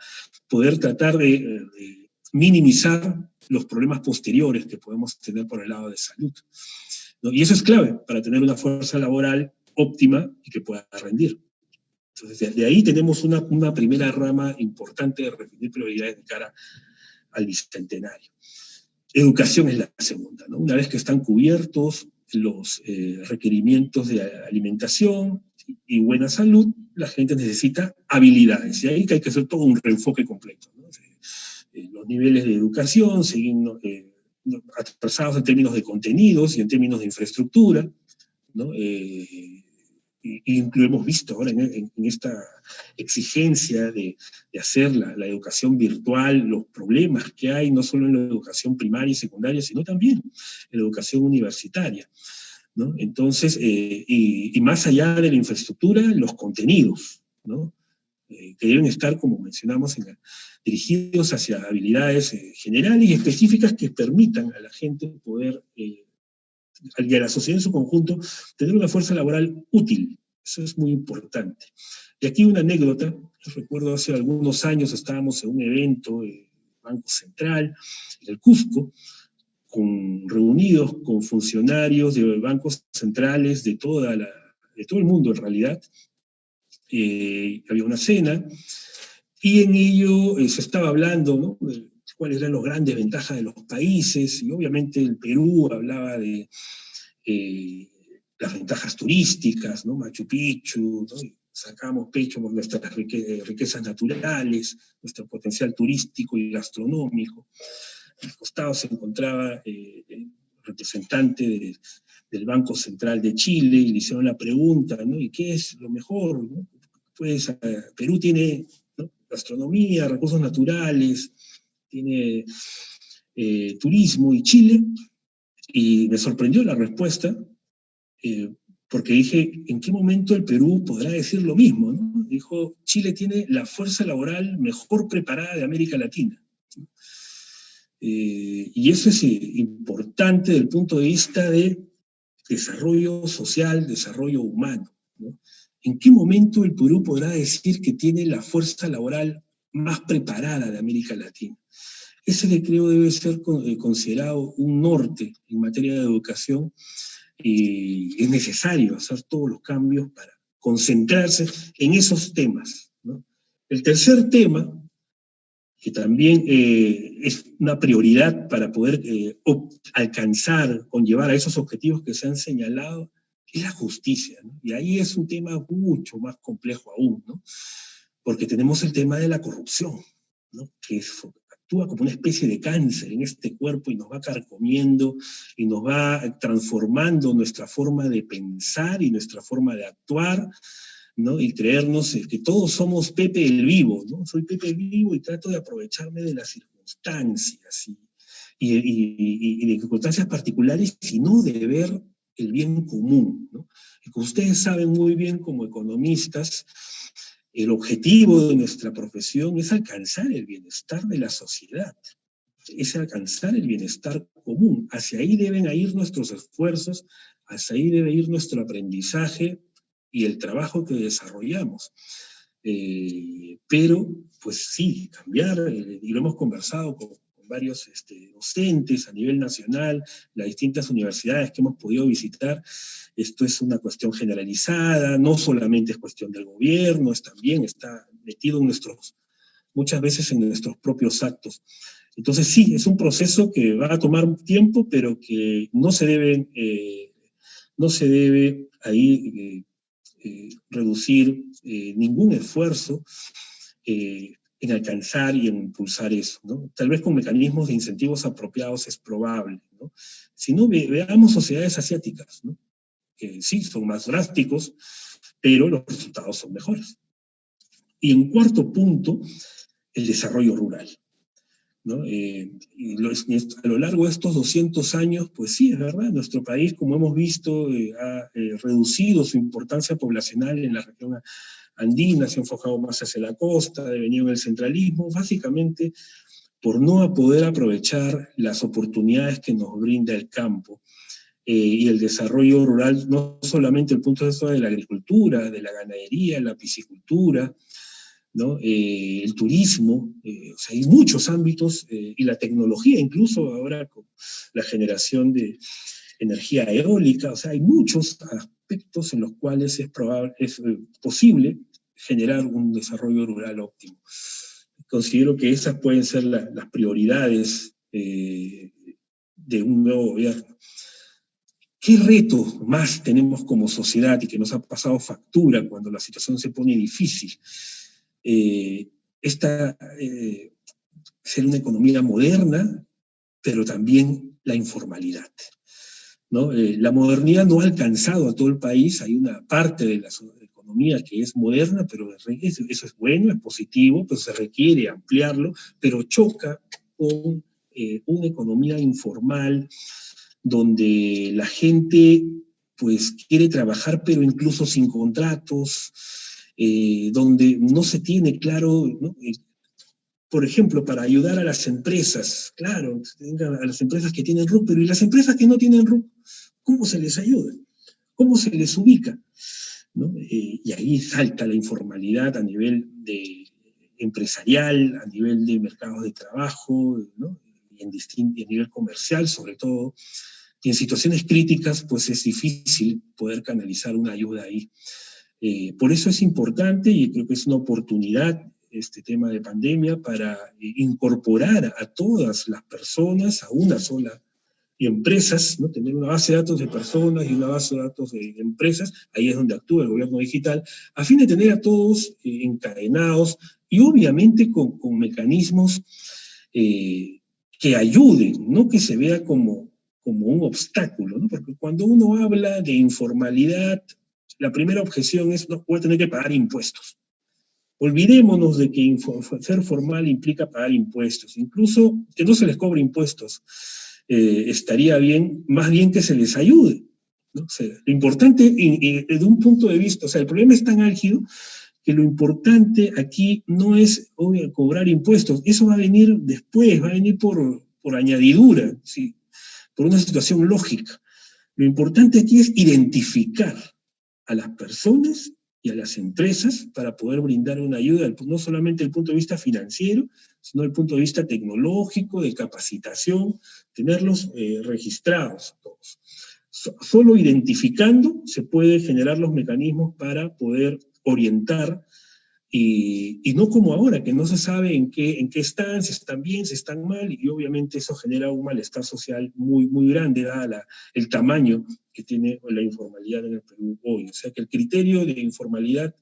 poder tratar de minimizar los problemas posteriores que podemos tener por el lado de salud, ¿no? Y eso es clave para tener una fuerza laboral óptima y que pueda rendir. Entonces, de ahí tenemos una primera rama importante de definir prioridades de cara al bicentenario. Educación es la segunda, ¿no? Una vez que están cubiertos los requerimientos de alimentación y buena salud, la gente necesita habilidades, y ahí que hay que hacer todo un reenfoque completo, ¿no? Los niveles de educación siguen atrasados en términos de contenidos y en términos de infraestructura, ¿no? Y lo hemos visto ahora en esta exigencia de hacer la educación virtual, los problemas que hay, no solo en la educación primaria y secundaria, sino también en la educación universitaria, ¿no? Entonces, y más allá de la infraestructura, los contenidos, ¿no? Que deben estar, como mencionamos, dirigidos hacia habilidades generales y específicas que permitan a la gente poder y a la sociedad en su conjunto, tener una fuerza laboral útil. Eso es muy importante. Y aquí una anécdota. Yo recuerdo hace algunos años estábamos en un evento del Banco Central, en el Cusco, reunidos con funcionarios de bancos centrales de todo el mundo en realidad. Había una cena, y en ello se estaba hablando, ¿no?, de cuáles eran las grandes ventajas de los países, y obviamente el Perú hablaba de las ventajas turísticas, ¿no? Machu Picchu, ¿no? Sacamos pecho por nuestras riquezas naturales, nuestro potencial turístico y gastronómico. Al costado se encontraba el representante del Banco Central de Chile, y le hicieron la pregunta, ¿no? ¿Y qué es lo mejor, ¿no? Pues Perú tiene, ¿no?, gastronomía, recursos naturales, tiene turismo, y Chile. Y me sorprendió la respuesta, porque dije, ¿en qué momento el Perú podrá decir lo mismo, ¿no? Dijo, Chile tiene la fuerza laboral mejor preparada de América Latina. Y eso es importante desde el punto de vista de desarrollo social, desarrollo humano, ¿no? ¿En qué momento el Perú podrá decir que tiene la fuerza laboral más preparada de América Latina? Ese, que creo, debe ser considerado un norte en materia de educación, y es necesario hacer todos los cambios para concentrarse en esos temas, ¿no? El tercer tema, que también es una prioridad para poder alcanzar, conllevar a esos objetivos que se han señalado, es la justicia, ¿no? Y ahí es un tema mucho más complejo aún, ¿no? Porque tenemos el tema de la corrupción, ¿no? Que actúa como una especie de cáncer en este cuerpo y nos va carcomiendo y nos va transformando nuestra forma de pensar y nuestra forma de actuar, ¿no? Y creernos que todos somos Pepe el Vivo, ¿no? Soy Pepe el Vivo y trato de aprovecharme de las circunstancias y de circunstancias particulares, y no de ver el bien común, ¿no? Y como ustedes saben muy bien como economistas, el objetivo de nuestra profesión es alcanzar el bienestar de la sociedad, es alcanzar el bienestar común. Hacia ahí deben ir nuestros esfuerzos, hacia ahí debe ir nuestro aprendizaje y el trabajo que desarrollamos. Pero, pues sí, cambiar, y lo hemos conversado con varios docentes a nivel nacional, las distintas universidades que hemos podido visitar. Esto es una cuestión generalizada, no solamente es cuestión del gobierno, también está metido muchas veces en nuestros propios actos. Entonces sí, es un proceso que va a tomar tiempo, pero que no se debe ahí reducir ningún esfuerzo en alcanzar y en impulsar eso, ¿no? Tal vez con mecanismos de incentivos apropiados es probable, ¿no? Si no, veamos sociedades asiáticas, ¿no?, que sí, son más drásticos, pero los resultados son mejores. Y en cuarto punto, el desarrollo rural, ¿no? A lo largo de estos 200 años, pues sí, es verdad, nuestro país, como hemos visto, ha reducido su importancia poblacional en la región andina, se ha enfocado más hacia la costa, ha devenido en el centralismo, básicamente por no poder aprovechar las oportunidades que nos brinda el campo y el desarrollo rural, no solamente el punto de vista de la agricultura, de la ganadería, la piscicultura, ¿no? El turismo, o sea, hay muchos ámbitos, y la tecnología, incluso ahora con la generación de energía eólica, o sea, hay muchos aspectos en los cuales es posible generar un desarrollo rural óptimo. Considero que esas pueden ser las prioridades de un nuevo gobierno. ¿Qué reto más tenemos como sociedad y que nos ha pasado factura cuando la situación se pone difícil? Ser una economía moderna, pero también la informalidad, ¿no? La modernidad no ha alcanzado a todo el país, hay una parte de la economía que es moderna, pero eso es bueno, es positivo, pero se requiere ampliarlo, pero choca con una economía informal, donde la gente pues quiere trabajar, pero incluso sin contratos, donde no se tiene claro, ¿no? Por ejemplo, para ayudar a las empresas, claro, a las empresas que tienen RUC, pero ¿y las empresas que no tienen RUC? ¿Cómo se les ayuda? ¿Cómo se les ubica? ¿No? Y ahí salta la informalidad a nivel empresarial, a nivel de mercados de trabajo, ¿no? Y a nivel comercial, sobre todo. Y en situaciones críticas, pues es difícil poder canalizar una ayuda ahí. Por eso es importante, y creo que es una oportunidad, este tema de pandemia, para incorporar a todas las personas a una sola, y empresas, ¿no? Tener una base de datos de personas y una base de datos de empresas, ahí es donde actúa el gobierno digital, a fin de tener a todos encadenados, y obviamente con mecanismos que ayuden, no que se vea como un obstáculo, ¿no? Porque cuando uno habla de informalidad, la primera objeción es: no, voy a tener que pagar impuestos. Olvidémonos de que ser formal implica pagar impuestos, incluso que no se les cobre impuestos. Estaría bien, más bien que se les ayude, ¿no? O sea, lo importante, desde un punto de vista, o sea, el problema es tan álgido que lo importante aquí no es cobrar impuestos, eso va a venir después, va a venir por añadidura, ¿sí? Por una situación lógica. Lo importante aquí es identificar a las personas y a las empresas para poder brindar una ayuda, no solamente desde el punto de vista financiero, sino desde el punto de vista tecnológico, de capacitación, tenerlos registrados todos. Solo identificando se puede generar los mecanismos para poder orientar, y no como ahora, que no se sabe en qué están, si están bien, si están mal, y obviamente eso genera un malestar social muy, muy grande, dada el tamaño que tiene la informalidad en el Perú hoy. O sea que el criterio de informalidad,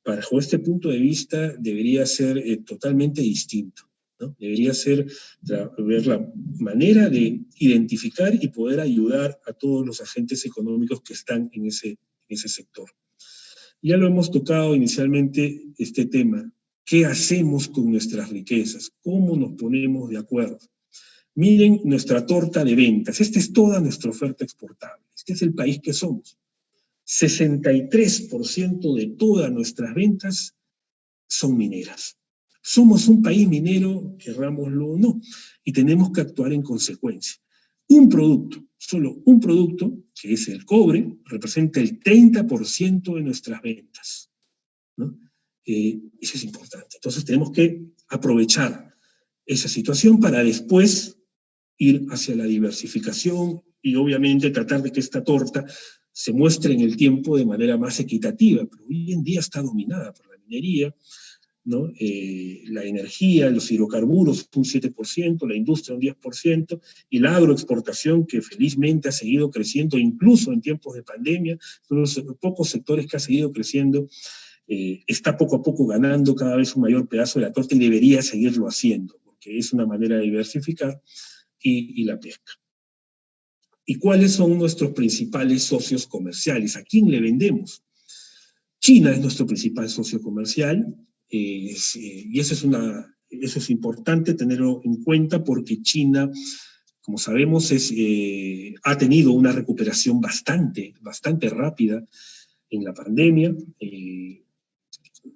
bajo este punto de vista, debería ser totalmente distinto, ¿no? Debería ser ver la manera de identificar y poder ayudar a todos los agentes económicos que están en ese sector. Ya lo hemos tocado inicialmente este tema. ¿Qué hacemos con nuestras riquezas? ¿Cómo nos ponemos de acuerdo? Miren nuestra torta de ventas. Esta es toda nuestra oferta exportable. Este es el país que somos. 63% de todas nuestras ventas son mineras. Somos un país minero, querrámoslo o no, y tenemos que actuar en consecuencia. Un producto, solo un producto, que es el cobre, representa el 30% de nuestras ventas, ¿no? Eso es importante. Entonces tenemos que aprovechar esa situación para después ir hacia la diversificación y obviamente tratar de que esta torta se muestre en el tiempo de manera más equitativa, pero hoy en día está dominada por la minería, ¿no? La energía, los hidrocarburos un 7%, la industria un 10%, y la agroexportación, que felizmente ha seguido creciendo incluso en tiempos de pandemia, son los pocos sectores que ha seguido creciendo, está poco a poco ganando cada vez un mayor pedazo de la torta y debería seguirlo haciendo, porque es una manera de diversificar, y la pesca. ¿Y cuáles son nuestros principales socios comerciales? ¿A quién le vendemos? China es nuestro principal socio comercial, y esa es una Eso es importante tenerlo en cuenta porque China, como sabemos, ha tenido una recuperación bastante rápida en la pandemia,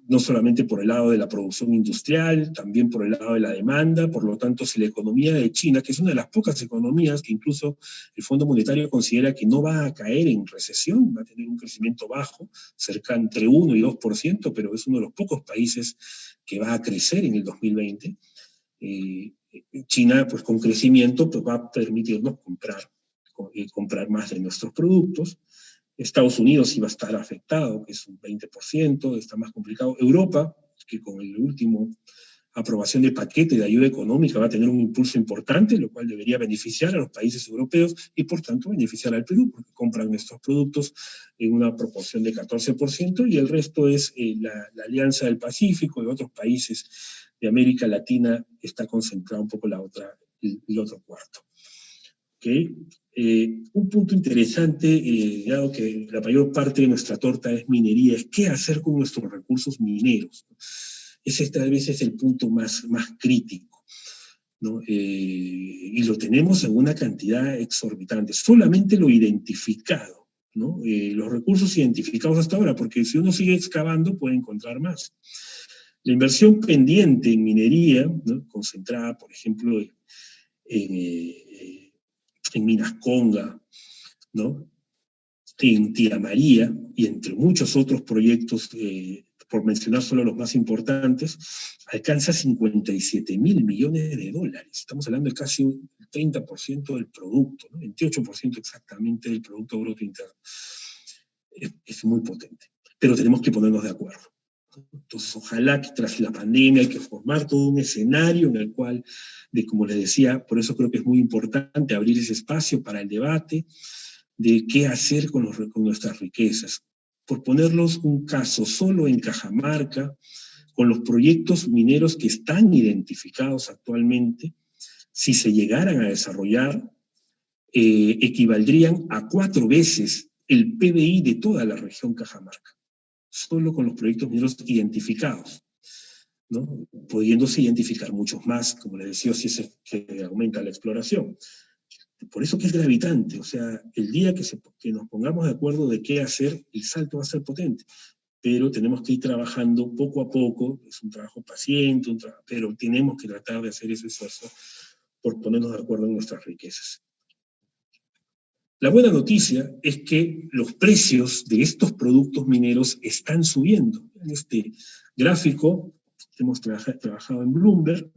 no solamente por el lado de la producción industrial, también por el lado de la demanda. Por lo tanto, si la economía de China, que es una de las pocas economías que incluso el Fondo Monetario considera que no va a caer en recesión, va a tener un crecimiento bajo, cerca entre 1 y 2%, pero es uno de los pocos países que va a crecer en el 2020, China, pues con crecimiento, pues va a permitirnos comprar más de nuestros productos. Estados Unidos sí va a estar afectado, que es un 20%, está más complicado. Europa, que con el último aprobación del paquete de ayuda económica va a tener un impulso importante, lo cual debería beneficiar a los países europeos y por tanto beneficiar al Perú, porque compran nuestros productos en una proporción de 14%, y el resto es la Alianza del Pacífico y otros países de América Latina está concentrado un poco el otro cuarto. ¿Okay? Un punto interesante, dado que la mayor parte de nuestra torta es minería, es qué hacer con nuestros recursos mineros. Ese tal vez es el punto más crítico, ¿no? Y lo tenemos en una cantidad exorbitante. Solamente lo identificado, ¿no? Los recursos identificados hasta ahora, porque si uno sigue excavando puede encontrar más. La inversión pendiente en minería, ¿no? Concentrada, por ejemplo, en Minas Conga, ¿no? En Tía María, y entre muchos otros proyectos, por mencionar solo los más importantes, alcanza 57.000 millones de dólares. Estamos hablando de casi un 30% del producto, ¿no? 28% exactamente del Producto Bruto Interno. Es muy potente, pero tenemos que ponernos de acuerdo. Entonces, ojalá que tras la pandemia hay que formar todo un escenario en el cual, como les decía, por eso creo que es muy importante abrir ese espacio para el debate de qué hacer con nuestras riquezas. Por ponerlos un caso, solo en Cajamarca, con los proyectos mineros que están identificados actualmente, si se llegaran a desarrollar, equivaldrían a 4 veces el PBI de toda la región Cajamarca, solo con los proyectos mineros identificados, ¿no? Pudiéndose identificar muchos más, como les decía, si es que aumenta la exploración. Por eso que es gravitante, o sea, el día que nos pongamos de acuerdo de qué hacer, el salto va a ser potente, pero tenemos que ir trabajando poco a poco, es un trabajo paciente, pero tenemos que tratar de hacer ese esfuerzo por ponernos de acuerdo en nuestras riquezas. La buena noticia es que los precios de estos productos mineros están subiendo. En este gráfico hemos trabajado en Bloomberg,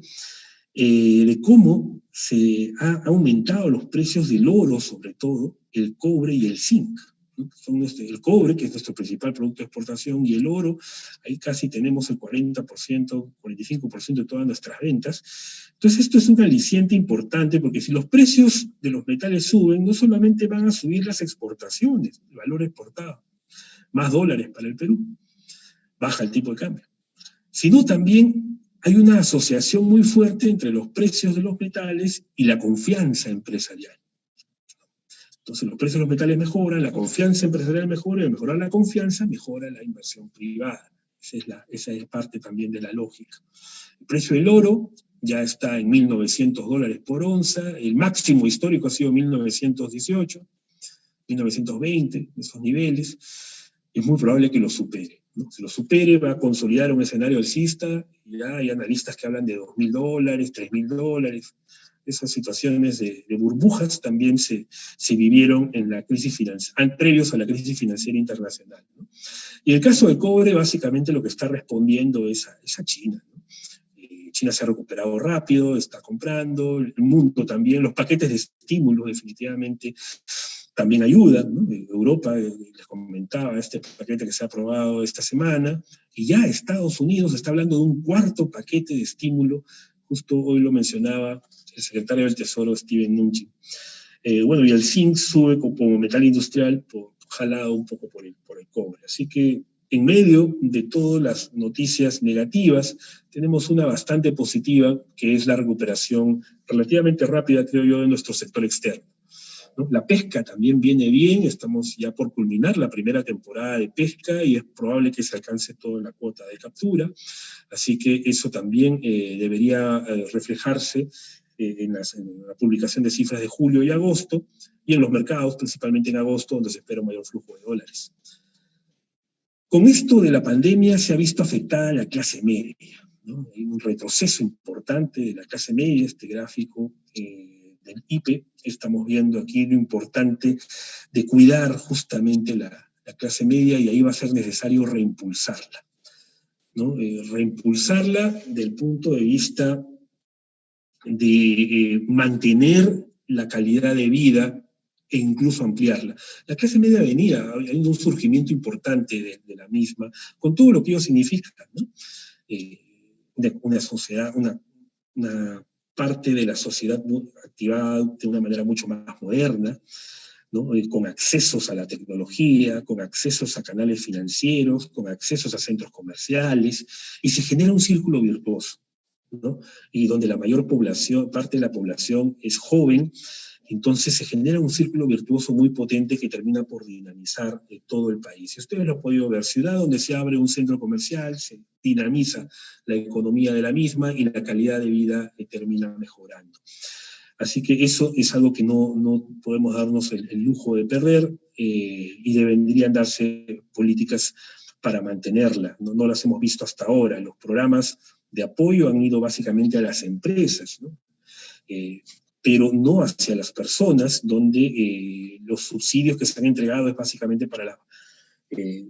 de cómo se han aumentado los precios del oro, sobre todo, el cobre y el zinc, ¿no? El cobre, que es nuestro principal producto de exportación, y el oro, ahí casi tenemos el 40%, 45% de todas nuestras ventas. Entonces esto es un aliciente importante, porque si los precios de los metales suben, no solamente van a subir las exportaciones, el valor exportado, más dólares para el Perú, baja el tipo de cambio, sino también hay una asociación muy fuerte entre los precios de los metales y la confianza empresarial. Entonces los precios de los metales mejoran, la confianza empresarial mejora, y al mejorar la confianza, mejora la inversión privada. Esa es parte también de la lógica. El precio del oro ya está en $1.900 por onza, el máximo histórico ha sido 1918, 1920, esos niveles. Es muy probable que lo supere, ¿no? Si lo supere, va a consolidar un escenario alcista, y ya hay analistas que hablan de $2.000, $3.000. Esas situaciones de burbujas también se vivieron en la crisis financiera, previos a la crisis financiera internacional, ¿no? Y el caso del cobre, básicamente lo que está respondiendo es a China, ¿no? China se ha recuperado rápido, está comprando, el mundo también, los paquetes de estímulo definitivamente también ayudan, ¿no? Europa, les comentaba, este paquete que se ha aprobado esta semana, y ya Estados Unidos está hablando de un 4º paquete de estímulo, justo hoy lo mencionaba el secretario del Tesoro, Steven Mnuchin. Bueno, y el zinc sube como metal industrial, jalado un poco por el cobre. Así que en medio de todas las noticias negativas, tenemos una bastante positiva, que es la recuperación relativamente rápida, creo yo, de nuestro sector externo. ¿no? La pesca también viene bien, estamos ya por culminar la primera temporada de pesca y es probable que se alcance toda la cuota de captura, así que eso también debería reflejarse en la publicación de cifras de julio y agosto, y en los mercados, principalmente en agosto, donde se espera un mayor flujo de dólares. Con esto de la pandemia se ha visto afectada la clase media, ¿no? Hay un retroceso importante de la clase media, este gráfico del IPE, estamos viendo aquí lo importante de cuidar justamente la clase media, y ahí va a ser necesario reimpulsarla, ¿no? Reimpulsarla del punto de vista de mantener la calidad de vida e incluso ampliarla. La clase media venía, hay un surgimiento importante de la misma, con todo lo que ello significa, ¿no? Una sociedad, una parte de la sociedad activada de una manera mucho más moderna, ¿no? Con accesos a la tecnología, con accesos a canales financieros, con accesos a centros comerciales, y se genera un círculo virtuoso, ¿no? Y donde la mayor parte de la población es joven, entonces se genera un círculo virtuoso muy potente que termina por dinamizar todo el país. Y ustedes lo han podido ver, ciudad donde se abre un centro comercial, se dinamiza la economía de la misma y la calidad de vida termina mejorando. Así que eso es algo que no podemos darnos el lujo de perder, y deberían darse políticas para mantenerla. No las hemos visto hasta ahora. Los programas de apoyo han ido básicamente a las empresas, ¿no? Pero no hacia las personas, donde los subsidios que se han entregado es básicamente para las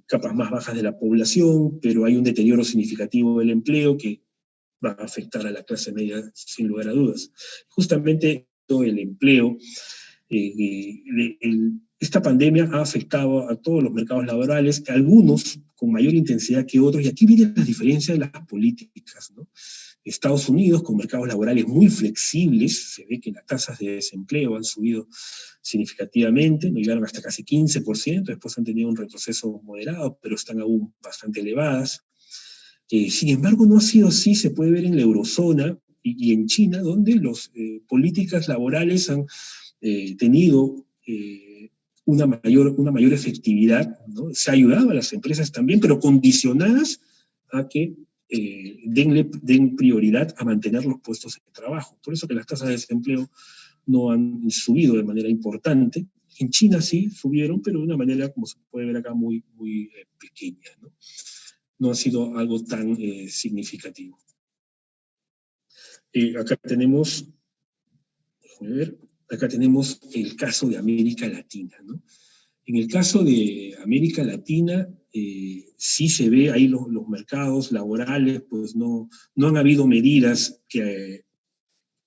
capas más bajas de la población, pero hay un deterioro significativo del empleo que va a afectar a la clase media sin lugar a dudas. Justamente el empleo, esta pandemia ha afectado a todos los mercados laborales, algunos con mayor intensidad que otros, y aquí viene la diferencia de las políticas, ¿no? Estados Unidos, con mercados laborales muy flexibles, se ve que las tasas de desempleo han subido significativamente, no llegaron hasta casi 15%, después han tenido un retroceso moderado, pero están aún bastante elevadas. Sin embargo, no ha sido así, se puede ver en la eurozona y en China, donde las políticas laborales han tenido una mayor efectividad, ¿no? Se ha ayudado a las empresas también, pero condicionadas a que den prioridad a mantener los puestos de trabajo. Por eso que las tasas de desempleo no han subido de manera importante. En China sí subieron, pero de una manera, como se puede ver acá, muy pequeña, ¿no? No ha sido algo tan significativo. Acá tenemos el caso de América Latina, ¿no? En el caso de América Latina, sí se ve ahí los mercados laborales, pues no han habido medidas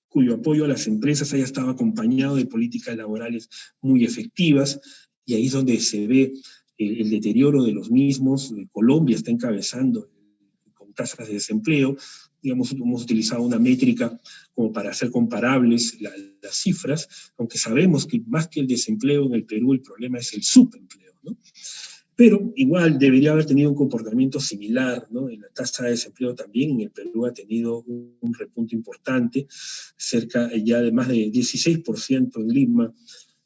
cuyo apoyo a las empresas haya estado acompañado de políticas laborales muy efectivas, y ahí es donde se ve el deterioro de los mismos. Colombia está encabezando con tasas de desempleo. Digamos, hemos utilizado una métrica como para hacer comparables las cifras, aunque sabemos que más que el desempleo en el Perú, el problema es el subempleo, ¿no? Pero igual debería haber tenido un comportamiento similar, ¿no? En la tasa de desempleo también en el Perú ha tenido un repunte importante, cerca ya de más de 16% en Lima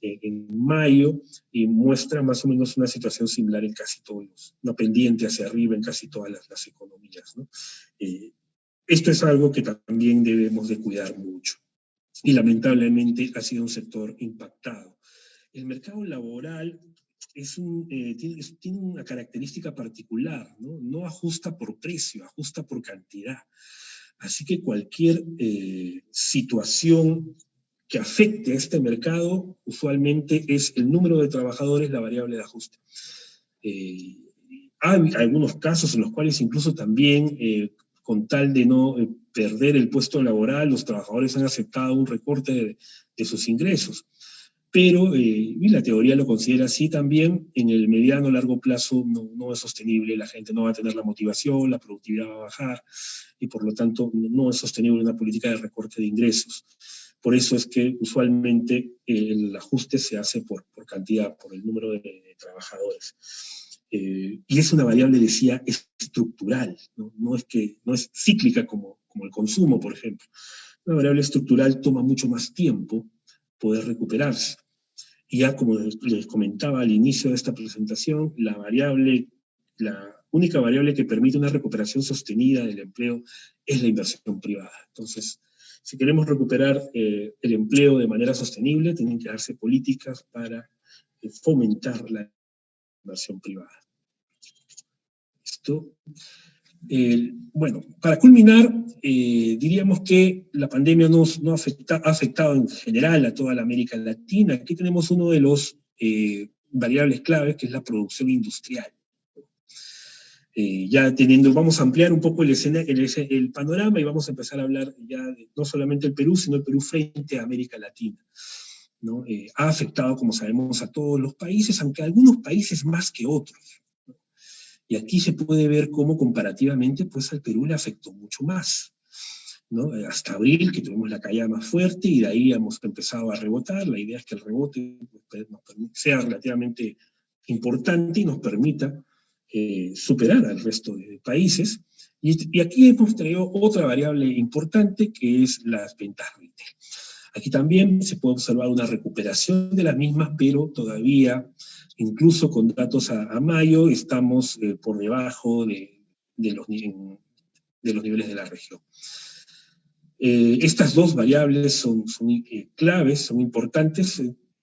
en mayo, y muestra más o menos una situación similar en casi todos, una pendiente hacia arriba en casi todas las economías, ¿no? Esto es algo que también debemos de cuidar mucho, y lamentablemente ha sido un sector impactado. El mercado laboral tiene una característica particular, ¿no? No ajusta por precio, ajusta por cantidad. Así que cualquier situación que afecte a este mercado, usualmente es el número de trabajadores la variable de ajuste. Hay algunos casos en los cuales incluso también, con tal de no perder el puesto laboral, los trabajadores han aceptado un recorte de sus ingresos. Pero, y la teoría lo considera así también, en el mediano o largo plazo no es sostenible, la gente no va a tener la motivación, la productividad va a bajar, y por lo tanto no es sostenible una política de recorte de ingresos. Por eso es que usualmente el ajuste se hace por cantidad, por el número de trabajadores. Y es una variable, decía, estructural, ¿no? No es cíclica como el consumo, por ejemplo. Una variable estructural toma mucho más tiempo poder recuperarse. Y ya como les comentaba al inicio de esta presentación, la única variable que permite una recuperación sostenida del empleo es la inversión privada. Entonces, si queremos recuperar el empleo de manera sostenible, tienen que darse políticas para fomentar la inversión privada. Esto, bueno, para culminar, diríamos que la pandemia ha afectado en general a toda la América Latina. Aquí tenemos uno de los variables claves, que es la producción industrial. Vamos a ampliar un poco el panorama y vamos a empezar a hablar ya no solamente del Perú, sino del Perú frente a América Latina, ¿no? Ha afectado, como sabemos, a todos los países, aunque a algunos países más que otros. Y aquí se puede ver cómo comparativamente pues al Perú le afectó mucho más, ¿no? Hasta abril, que tuvimos la caída más fuerte, y de ahí hemos empezado a rebotar. La idea es que el rebote sea relativamente importante y nos permita superar al resto de países. Y aquí hemos traído otra variable importante, que es las ventas retail. Aquí también se puede observar una recuperación de las mismas, pero todavía, incluso con datos a mayo, estamos por debajo de los niveles de la región. Estas dos variables son claves, son importantes,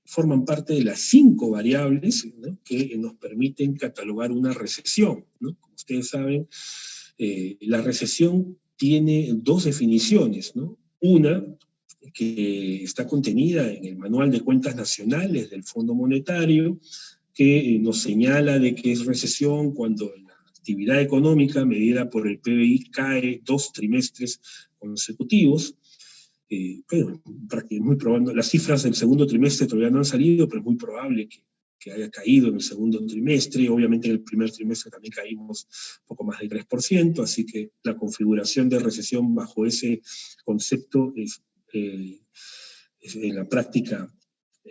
forman parte de las 5 variables, ¿no?, que nos permiten catalogar una recesión, ¿no? Como ustedes saben, la recesión tiene 2 definiciones, ¿no? Una, que está contenida en el Manual de Cuentas Nacionales del Fondo Monetario, que nos señala de que es recesión cuando la actividad económica medida por el PBI cae 2 trimestres consecutivos. Pero es muy probable, las cifras del segundo trimestre todavía no han salido, pero es muy probable que haya caído en el segundo trimestre. Obviamente en el primer trimestre también caímos poco más del 3%, así que la configuración de recesión bajo ese concepto es en la práctica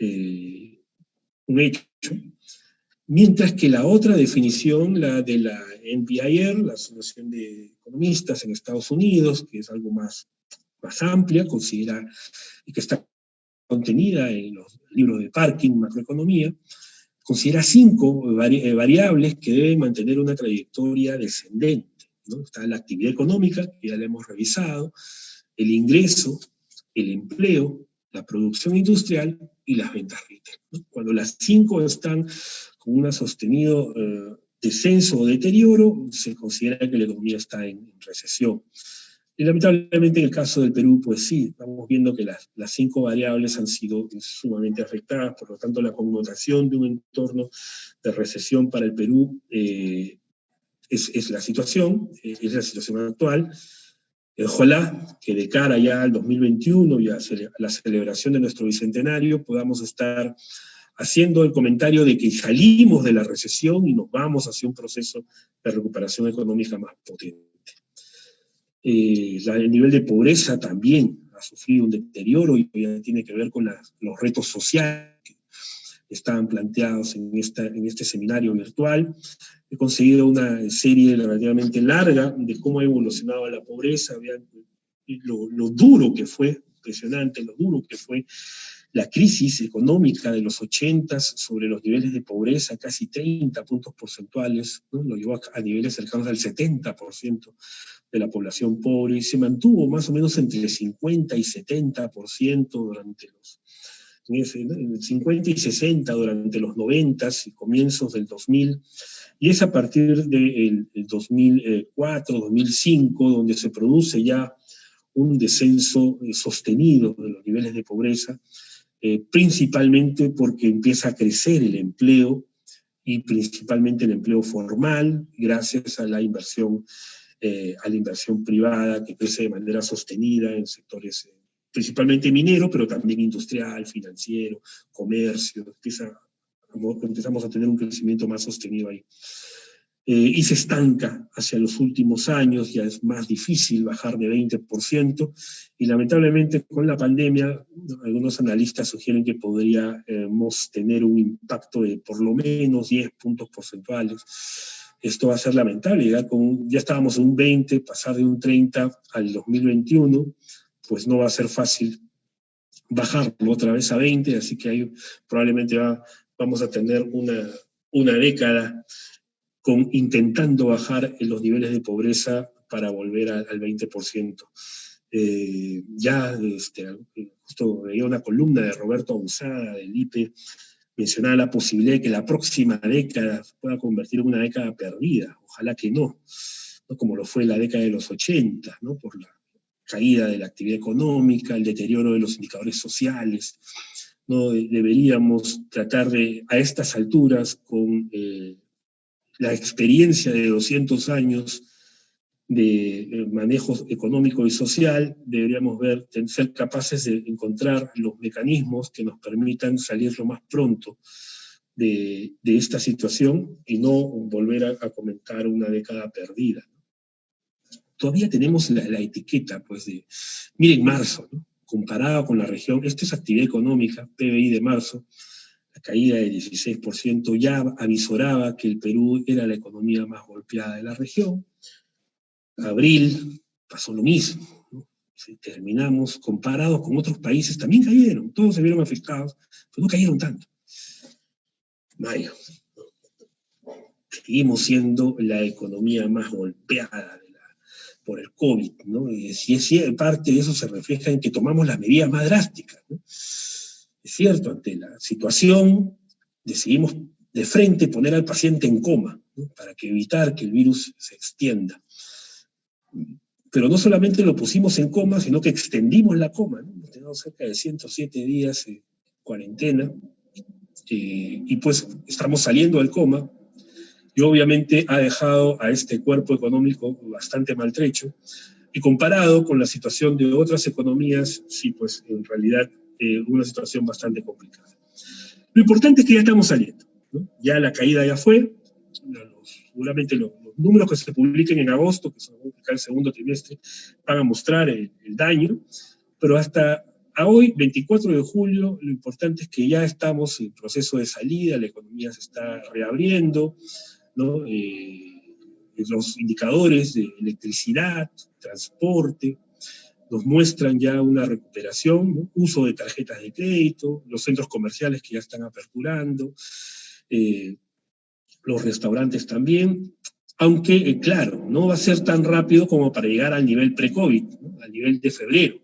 un hecho. Mientras que la otra definición, la de la NBIR, la Asociación de Economistas en Estados Unidos, que es algo más amplia, considera, y que está contenida en los libros de Parkin, Macroeconomía, considera 5 variables que deben mantener una trayectoria descendente, ¿no? Está la actividad económica, que ya la hemos revisado, el ingreso, el empleo, la producción industrial y las ventas retail, ¿no? Cuando las 5 están con un sostenido descenso o deterioro, se considera que la economía está en recesión. Y lamentablemente en el caso del Perú, pues sí, estamos viendo que las 5 variables han sido sumamente afectadas, por lo tanto la connotación de un entorno de recesión para el Perú es la situación actual. Ojalá que de cara ya al 2021 y a la celebración de nuestro bicentenario podamos estar haciendo el comentario de que salimos de la recesión y nos vamos hacia un proceso de recuperación económica más potente. El nivel de pobreza también ha sufrido un deterioro y ya tiene que ver con los retos sociales que estaban planteados en este seminario virtual. He conseguido una serie relativamente larga de cómo ha evolucionado la pobreza. Vean lo duro que fue, impresionante, lo duro que fue la crisis económica de los 80 sobre los niveles de pobreza, casi 30 puntos porcentuales, ¿no? Lo llevó a niveles cercanos al 70% de la población pobre, y se mantuvo más o menos entre 50 y 70% durante en 50 y 60 durante los 90 y comienzos del 2000, y es a partir del 2004, 2005, donde se produce ya un descenso sostenido de los niveles de pobreza, principalmente porque empieza a crecer el empleo, y principalmente el empleo formal, gracias a la inversión privada que crece de manera sostenida en sectores principalmente minero, pero también industrial, financiero, comercio. Empezamos a tener un crecimiento más sostenido ahí. Y se estanca hacia los últimos años, ya es más difícil bajar de 20%, y lamentablemente con la pandemia algunos analistas sugieren que podríamos tener un impacto de por lo menos 10 puntos porcentuales. Esto va a ser lamentable, ya estábamos en un 20, pasar de un 30 al 2021, pues no va a ser fácil bajarlo otra vez a 20, así que ahí probablemente vamos a tener una década intentando bajar los niveles de pobreza para volver al 20%. Justo veía una columna de Roberto Abusada del IPE, mencionaba la posibilidad de que la próxima década se pueda convertir en una década perdida. Ojalá que no, ¿no? Como lo fue la década de los 80, ¿no? Por la caída de la actividad económica, el deterioro de los indicadores sociales. No deberíamos tratar de, a estas alturas, con la experiencia de 200 años de manejo económico y social, deberíamos ser capaces de encontrar los mecanismos que nos permitan salir lo más pronto de esta situación y no volver a comentar una década perdida. Todavía tenemos la etiqueta, pues, de, miren marzo, ¿no? Comparado con la región, esto es actividad económica, PBI de marzo, la caída del 16% ya avisoraba que el Perú era la economía más golpeada de la región. Abril pasó lo mismo, ¿no? Si terminamos, comparados con otros países, también cayeron, todos se vieron afectados, pero no cayeron tanto. Mayo, ¿no? Seguimos siendo la economía más golpeada por el COVID, ¿no? Y parte de eso se refleja en que tomamos las medidas más drásticas, ¿no? Es cierto, ante la situación decidimos de frente poner al paciente en coma, ¿no? Para evitar que el virus se extienda. Pero no solamente lo pusimos en coma, sino que extendimos la coma, ¿no? Hemos tenido cerca de 107 días en cuarentena, y pues estamos saliendo del coma, y obviamente ha dejado a este cuerpo económico bastante maltrecho, y comparado con la situación de otras economías, sí, pues en realidad una situación bastante complicada. Lo importante es que ya estamos saliendo, ¿no? Ya la caída ya fue, seguramente los números que se publiquen en agosto, que son el segundo trimestre, van a mostrar el daño, pero hasta a hoy, 24 de julio, lo importante es que ya estamos en proceso de salida, la economía se está reabriendo, ¿no? Los indicadores de electricidad, transporte, nos muestran ya una recuperación, ¿no? Uso de tarjetas de crédito, los centros comerciales que ya están aperturando, los restaurantes también, aunque, claro, no va a ser tan rápido como para llegar al nivel pre-COVID, ¿no? Al nivel de febrero.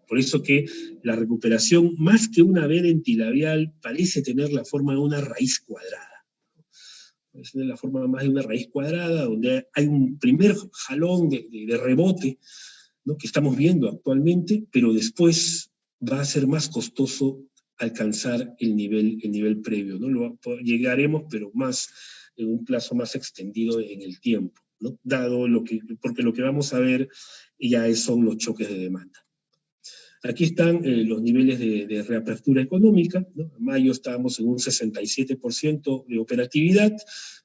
Por eso que la recuperación, más que una vena entilabial, parece tener la forma de una raíz cuadrada. Es la forma más de una raíz cuadrada, donde hay un primer jalón de rebote, ¿no? Que estamos viendo actualmente, pero después va a ser más costoso alcanzar el nivel previo, ¿no? Llegaremos, pero más en un plazo más extendido en el tiempo, ¿no? Porque lo que vamos a ver ya son los choques de demanda. Aquí están los niveles de reapertura económica, ¿no? En mayo estábamos en un 67% de operatividad,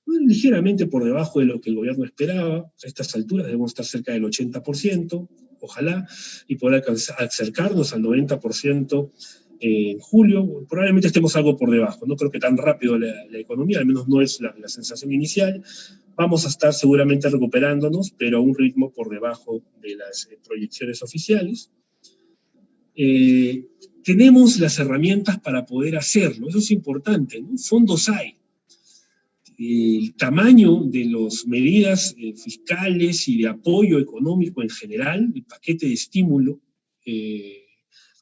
bueno, ligeramente por debajo de lo que el gobierno esperaba. A estas alturas debemos estar cerca del 80%, ojalá, y poder acercarnos al 90% en julio. Probablemente estemos algo por debajo, no creo que tan rápido la economía, al menos no es la sensación inicial. Vamos a estar seguramente recuperándonos, pero a un ritmo por debajo de las proyecciones oficiales. Tenemos las herramientas para poder hacerlo, eso es importante, ¿no? Fondos hay. El tamaño de las medidas fiscales y de apoyo económico en general, el paquete de estímulo,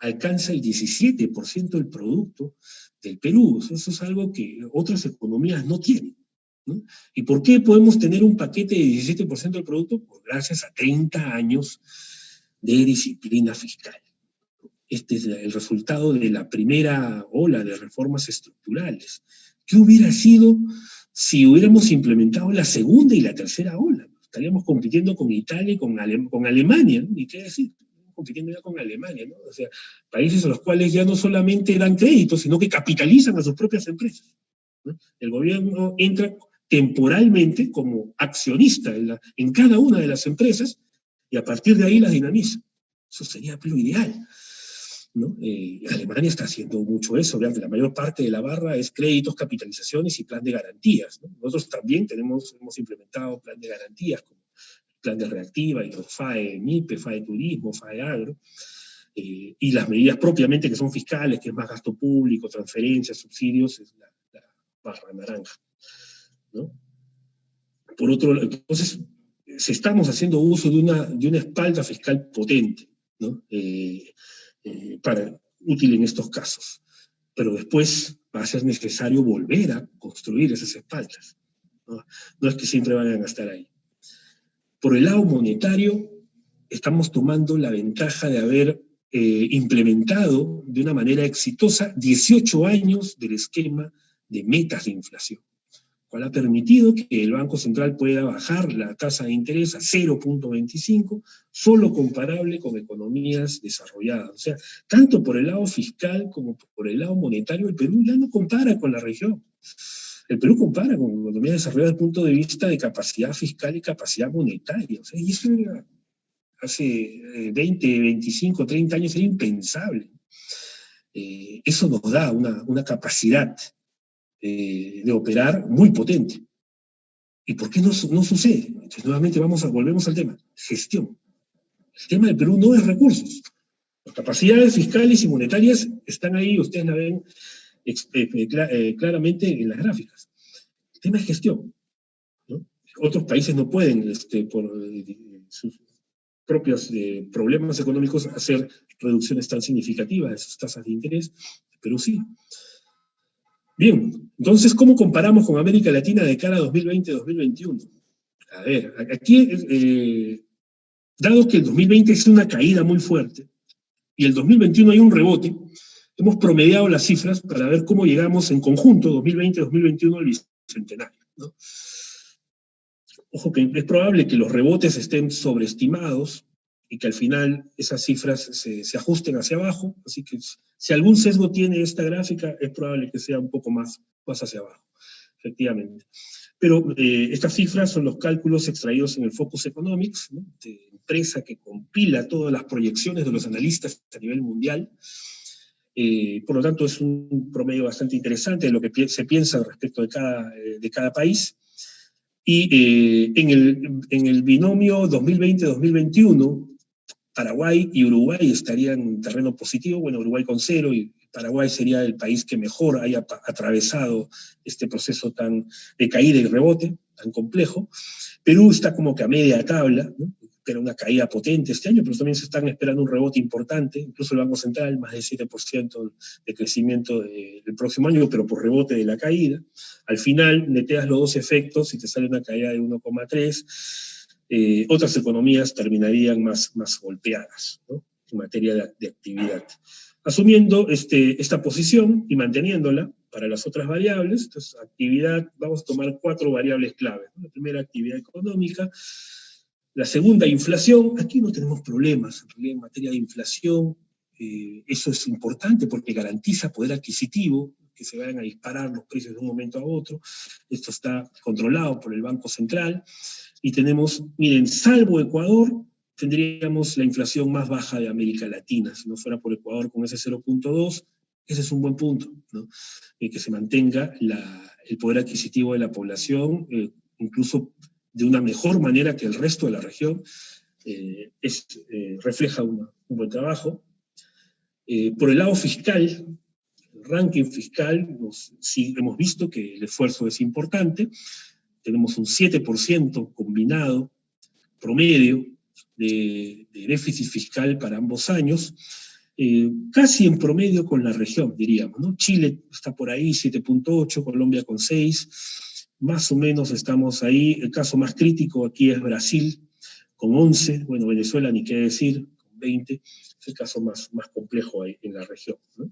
alcanza el 17% del producto del Perú. Eso es algo que otras economías no tienen, ¿no? ¿Y por qué podemos tener un paquete de 17% del producto? Pues gracias a 30 años de disciplina fiscal. Este es el resultado de la primera ola de reformas estructurales. ¿Qué hubiera sido si hubiéramos implementado la segunda y la tercera ola? Estaríamos compitiendo con Italia y con Alemania, ¿no? ¿Y qué decir? Compitiendo ya con Alemania, ¿no? O sea, países a los cuales ya no solamente dan créditos, sino que capitalizan a sus propias empresas, ¿no? El gobierno entra temporalmente como accionista en cada una de las empresas y a partir de ahí las dinamiza. Eso sería lo ideal, ¿no? Alemania está haciendo mucho eso, obviamente la mayor parte de la barra es créditos, capitalizaciones y plan de garantías, ¿no? Nosotros también hemos implementado plan de garantías, como plan de reactiva y los FAE MIPE, FAE Turismo, FAE Agro, y las medidas propiamente que son fiscales, que es más gasto público, transferencias, subsidios, es la barra naranja, ¿no? Por otro lado, entonces, estamos haciendo uso de una espalda fiscal potente, ¿no? Útil en estos casos. Pero después va a ser necesario volver a construir esas espaldas, ¿no? No es que siempre vayan a estar ahí. Por el lado monetario, estamos tomando la ventaja de haber implementado de una manera exitosa 18 años del esquema de metas de inflación, cual ha permitido que el Banco Central pueda bajar la tasa de interés a 0,25, solo comparable con economías desarrolladas. O sea, tanto por el lado fiscal como por el lado monetario, el Perú ya no compara con la región. El Perú compara con economías desarrolladas desde el punto de vista de capacidad fiscal y capacidad monetaria. O sea, y eso era, hace 20, 25, 30 años era impensable. Eso nos da una capacidad de operar muy potente. ¿Y por qué no sucede? Entonces, nuevamente volvemos al tema, gestión. El tema del Perú no es recursos. Las capacidades fiscales y monetarias están ahí, ustedes la ven claramente en las gráficas. El tema es gestión, ¿no? Otros países no pueden, por sus propios problemas económicos, hacer reducciones tan significativas de sus tasas de interés, pero sí. Bien, entonces, ¿cómo comparamos con América Latina de cara a 2020-2021? A ver, aquí, dado que el 2020 es una caída muy fuerte, y el 2021 hay un rebote, hemos promediado las cifras para ver cómo llegamos en conjunto, 2020-2021, al bicentenario, ¿no? Ojo que es probable que los rebotes estén sobreestimados, y que al final esas cifras se ajusten hacia abajo, así que si algún sesgo tiene esta gráfica, es probable que sea un poco más hacia abajo, efectivamente. Pero estas cifras son los cálculos extraídos en el Focus Economics, ¿no? De empresa que compila todas las proyecciones de los analistas a nivel mundial. Por lo tanto, es un promedio bastante interesante de lo que se piensa respecto de cada país. Y en el binomio 2020-2021, Paraguay y Uruguay estarían en terreno positivo, bueno, Uruguay con 0 y Paraguay sería el país que mejor haya atravesado este proceso de caída y rebote tan complejo. Perú está como que a media tabla, ¿no? Espera una caída potente este año, pero también se están esperando un rebote importante, incluso el Banco Central, más del 7% de crecimiento del próximo año, pero por rebote de la caída. Al final, neteas los dos efectos y te sale una caída de 1,3%. Otras economías terminarían más golpeadas, ¿no? En materia de actividad. Asumiendo esta posición y manteniéndola para las otras variables, entonces actividad, vamos a tomar 4 variables claves, ¿no? La primera, actividad económica. La segunda, inflación. Aquí no tenemos problemas, en realidad, en materia de inflación. Eso es importante porque garantiza poder adquisitivo, que se vayan a disparar los precios de un momento a otro. Esto está controlado por el Banco Central. Y tenemos, miren, salvo Ecuador, tendríamos la inflación más baja de América Latina. Si no fuera por Ecuador con ese 0,2, ese es un buen punto, ¿no? Que se mantenga el poder adquisitivo de la población, incluso de una mejor manera que el resto de la región, refleja un buen trabajo. Por el lado fiscal, el ranking fiscal, sí hemos visto que el esfuerzo es importante. Tenemos un 7% combinado, promedio, de déficit fiscal para ambos años, casi en promedio con la región, diríamos, ¿no? Chile está por ahí, 7,8, Colombia con 6, más o menos estamos ahí. El caso más crítico aquí es Brasil, con 11, bueno, Venezuela ni qué decir, con 20, es el caso más complejo ahí en la región, ¿no?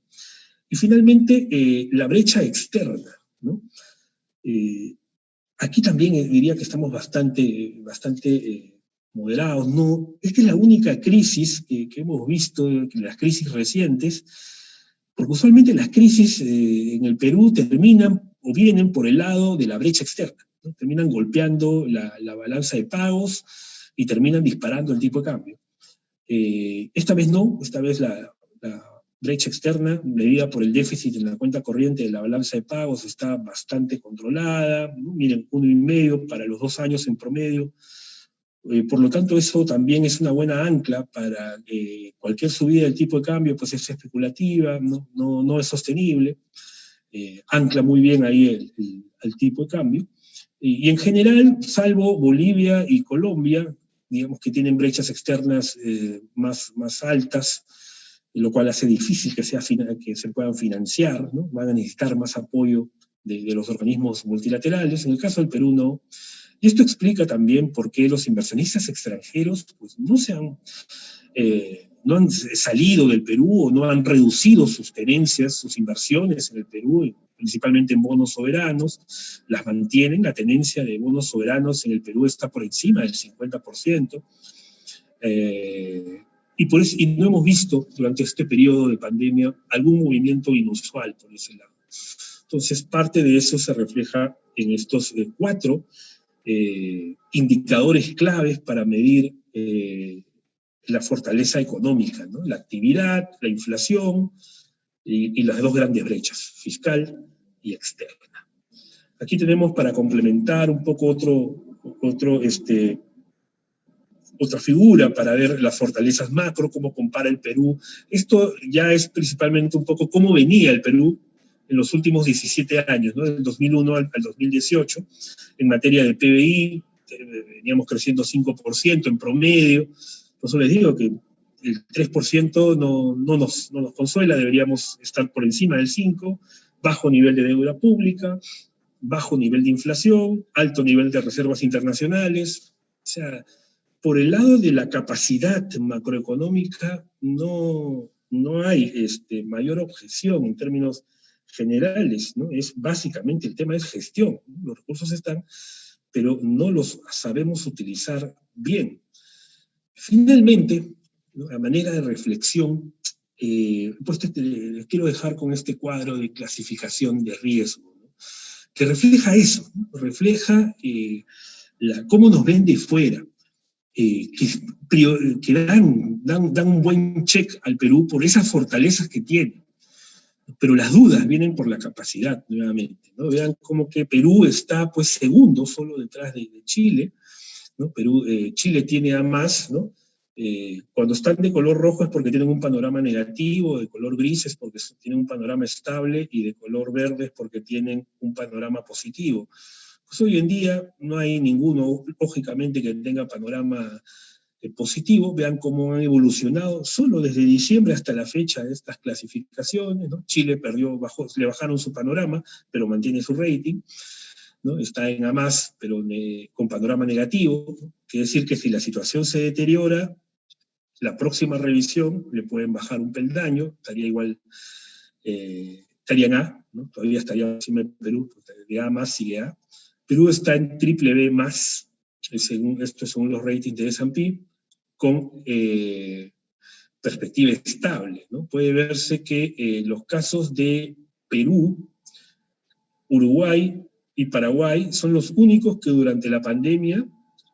Y finalmente, la brecha externa, ¿no? Aquí también diría que estamos bastante moderados, ¿no? Esta es la única crisis que hemos visto, las crisis recientes, porque usualmente las crisis en el Perú terminan o vienen por el lado de la brecha externa, ¿no? Terminan golpeando la balanza de pagos y terminan disparando el tipo de cambio. Esta vez no, esta vez la brecha externa, medida por el déficit en la cuenta corriente de la balanza de pagos, está bastante controlada, ¿no? Miren, 1,5 para los 2 años en promedio, Por lo tanto, eso también es una buena ancla para cualquier subida del tipo de cambio, pues es especulativa, no es sostenible, ancla muy bien ahí el tipo de cambio. Y en general, salvo Bolivia y Colombia, digamos que tienen brechas externas más altas, lo cual hace difícil que se puedan financiar, ¿no? Van a necesitar más apoyo de los organismos multilaterales. En el caso del Perú no. Y esto explica también por qué los inversionistas extranjeros pues, no han salido del Perú o no han reducido sus tenencias, sus inversiones en el Perú, principalmente en bonos soberanos, las mantienen. La tenencia de bonos soberanos en el Perú está por encima del 50%. Y no hemos visto durante este periodo de pandemia algún movimiento inusual por ese lado. Entonces, parte de eso se refleja en estos 4 indicadores claves para medir la fortaleza económica, ¿no? La actividad, la inflación y las 2 grandes brechas, fiscal y externa. Aquí tenemos para complementar un poco otra figura para ver las fortalezas macro, cómo compara el Perú. Esto ya es principalmente un poco cómo venía el Perú en los últimos 17 años, ¿no? Del 2001 al 2018, en materia de PBI, veníamos creciendo 5% en promedio. Por eso les digo que el 3% no nos consuela, deberíamos estar por encima del 5%, bajo nivel de deuda pública, bajo nivel de inflación, alto nivel de reservas internacionales. O sea, por el lado de la capacidad macroeconómica no hay mayor objeción en términos generales, ¿no? Es básicamente el tema es gestión, ¿no? Los recursos están, pero no los sabemos utilizar bien. Finalmente, ¿no? A manera de reflexión, pues les quiero dejar con este cuadro de clasificación de riesgo, ¿no? Que refleja eso, ¿no? Refleja cómo nos ven de fuera, que dan un buen check al Perú por esas fortalezas que tiene. Pero las dudas vienen por la capacidad, nuevamente, ¿no? Vean como que Perú está, pues, segundo, solo detrás de Chile, ¿no? Chile tiene a más, ¿no? Cuando están de color rojo es porque tienen un panorama negativo, de color gris es porque tienen un panorama estable, y de color verde es porque tienen un panorama positivo. Pues hoy en día no hay ninguno, lógicamente, que tenga panorama positivo. Vean cómo han evolucionado solo desde diciembre hasta la fecha de estas clasificaciones, ¿no? Chile le bajaron su panorama, pero mantiene su rating, ¿no? Está en A+, pero con panorama negativo. Quiere decir que si la situación se deteriora, la próxima revisión le pueden bajar un peldaño, estaría igual, estaría en A, ¿no? Todavía estaría encima de Perú, de A+, sigue A. Perú está en BBB+, esto es según los ratings de S&P, con perspectiva estable, ¿no? Puede verse que los casos de Perú, Uruguay y Paraguay son los únicos que durante la pandemia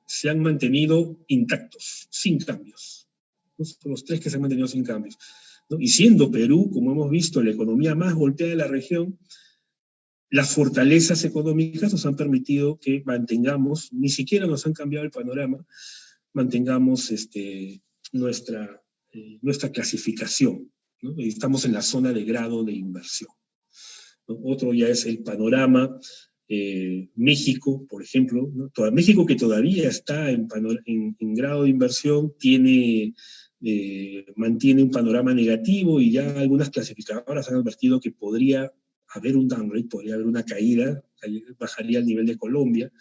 se han mantenido intactos, sin cambios. Son los 3 que se han mantenido sin cambios, ¿no? Y siendo Perú, como hemos visto, la economía más golpeada de la región, las fortalezas económicas nos han permitido que mantengamos, ni siquiera nos han cambiado el panorama, mantengamos nuestra clasificación, ¿no? Estamos en la zona de grado de inversión, ¿no? Otro ya es el panorama. México, por ejemplo, ¿no? México, que todavía está en grado de inversión, mantiene un panorama negativo, y ya algunas clasificadoras han advertido que podría haber un downgrade, podría haber una caída, bajaría el nivel de Colombia,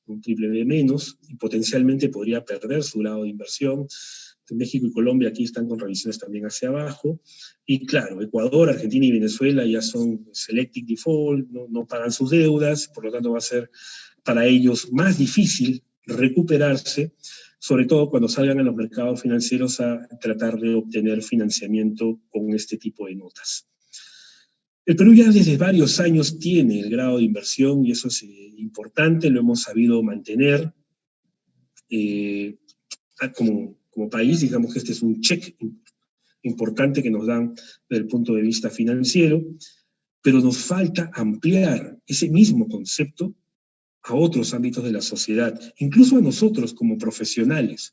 un BBB-, y potencialmente podría perder su grado de inversión. México y Colombia aquí están con revisiones también hacia abajo. Y claro, Ecuador, Argentina y Venezuela ya son selective default, no pagan sus deudas, por lo tanto va a ser para ellos más difícil recuperarse, sobre todo cuando salgan a los mercados financieros a tratar de obtener financiamiento con este tipo de notas. El Perú ya desde varios años tiene el grado de inversión, y eso es importante, lo hemos sabido mantener. Como país, digamos que este es un check importante que nos dan desde el punto de vista financiero, pero nos falta ampliar ese mismo concepto a otros ámbitos de la sociedad, incluso a nosotros como profesionales,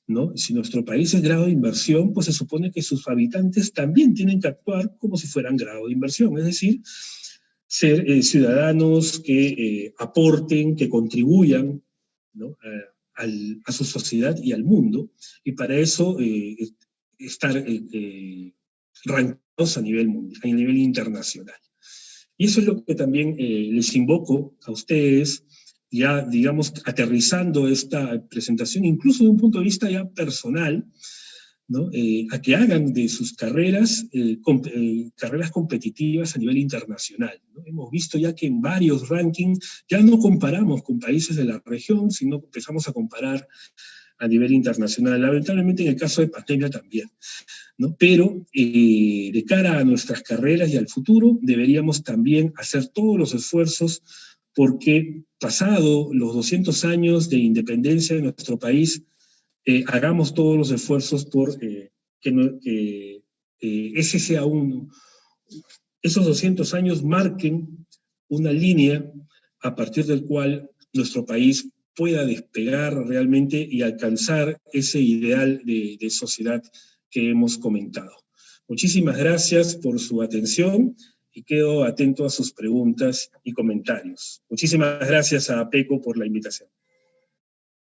¿no? Si nuestro país es grado de inversión, pues se supone que sus habitantes también tienen que actuar como si fueran grado de inversión, es decir, ser ciudadanos que aporten, que contribuyan, ¿no? A su sociedad y al mundo, y para eso estar rankeados a nivel mundial, a nivel internacional. Y eso es lo que también les invoco a ustedes, ya, digamos, aterrizando esta presentación, incluso de un punto de vista ya personal, ¿no? A que hagan de sus carreras carreras competitivas a nivel internacional, ¿no? Hemos visto ya que en varios rankings ya no comparamos con países de la región, sino empezamos a comparar a nivel internacional, lamentablemente en el caso de pandemia también, ¿no? Pero de cara a nuestras carreras y al futuro deberíamos también hacer todos los esfuerzos porque pasado los 200 años de independencia de nuestro país, hagamos todos los esfuerzos por que ese sea esos 200 años marquen una línea a partir del cual nuestro país pueda despegar realmente y alcanzar ese ideal de sociedad que hemos comentado. Muchísimas gracias por su atención y quedo atento a sus preguntas y comentarios. Muchísimas gracias a Peco por la invitación.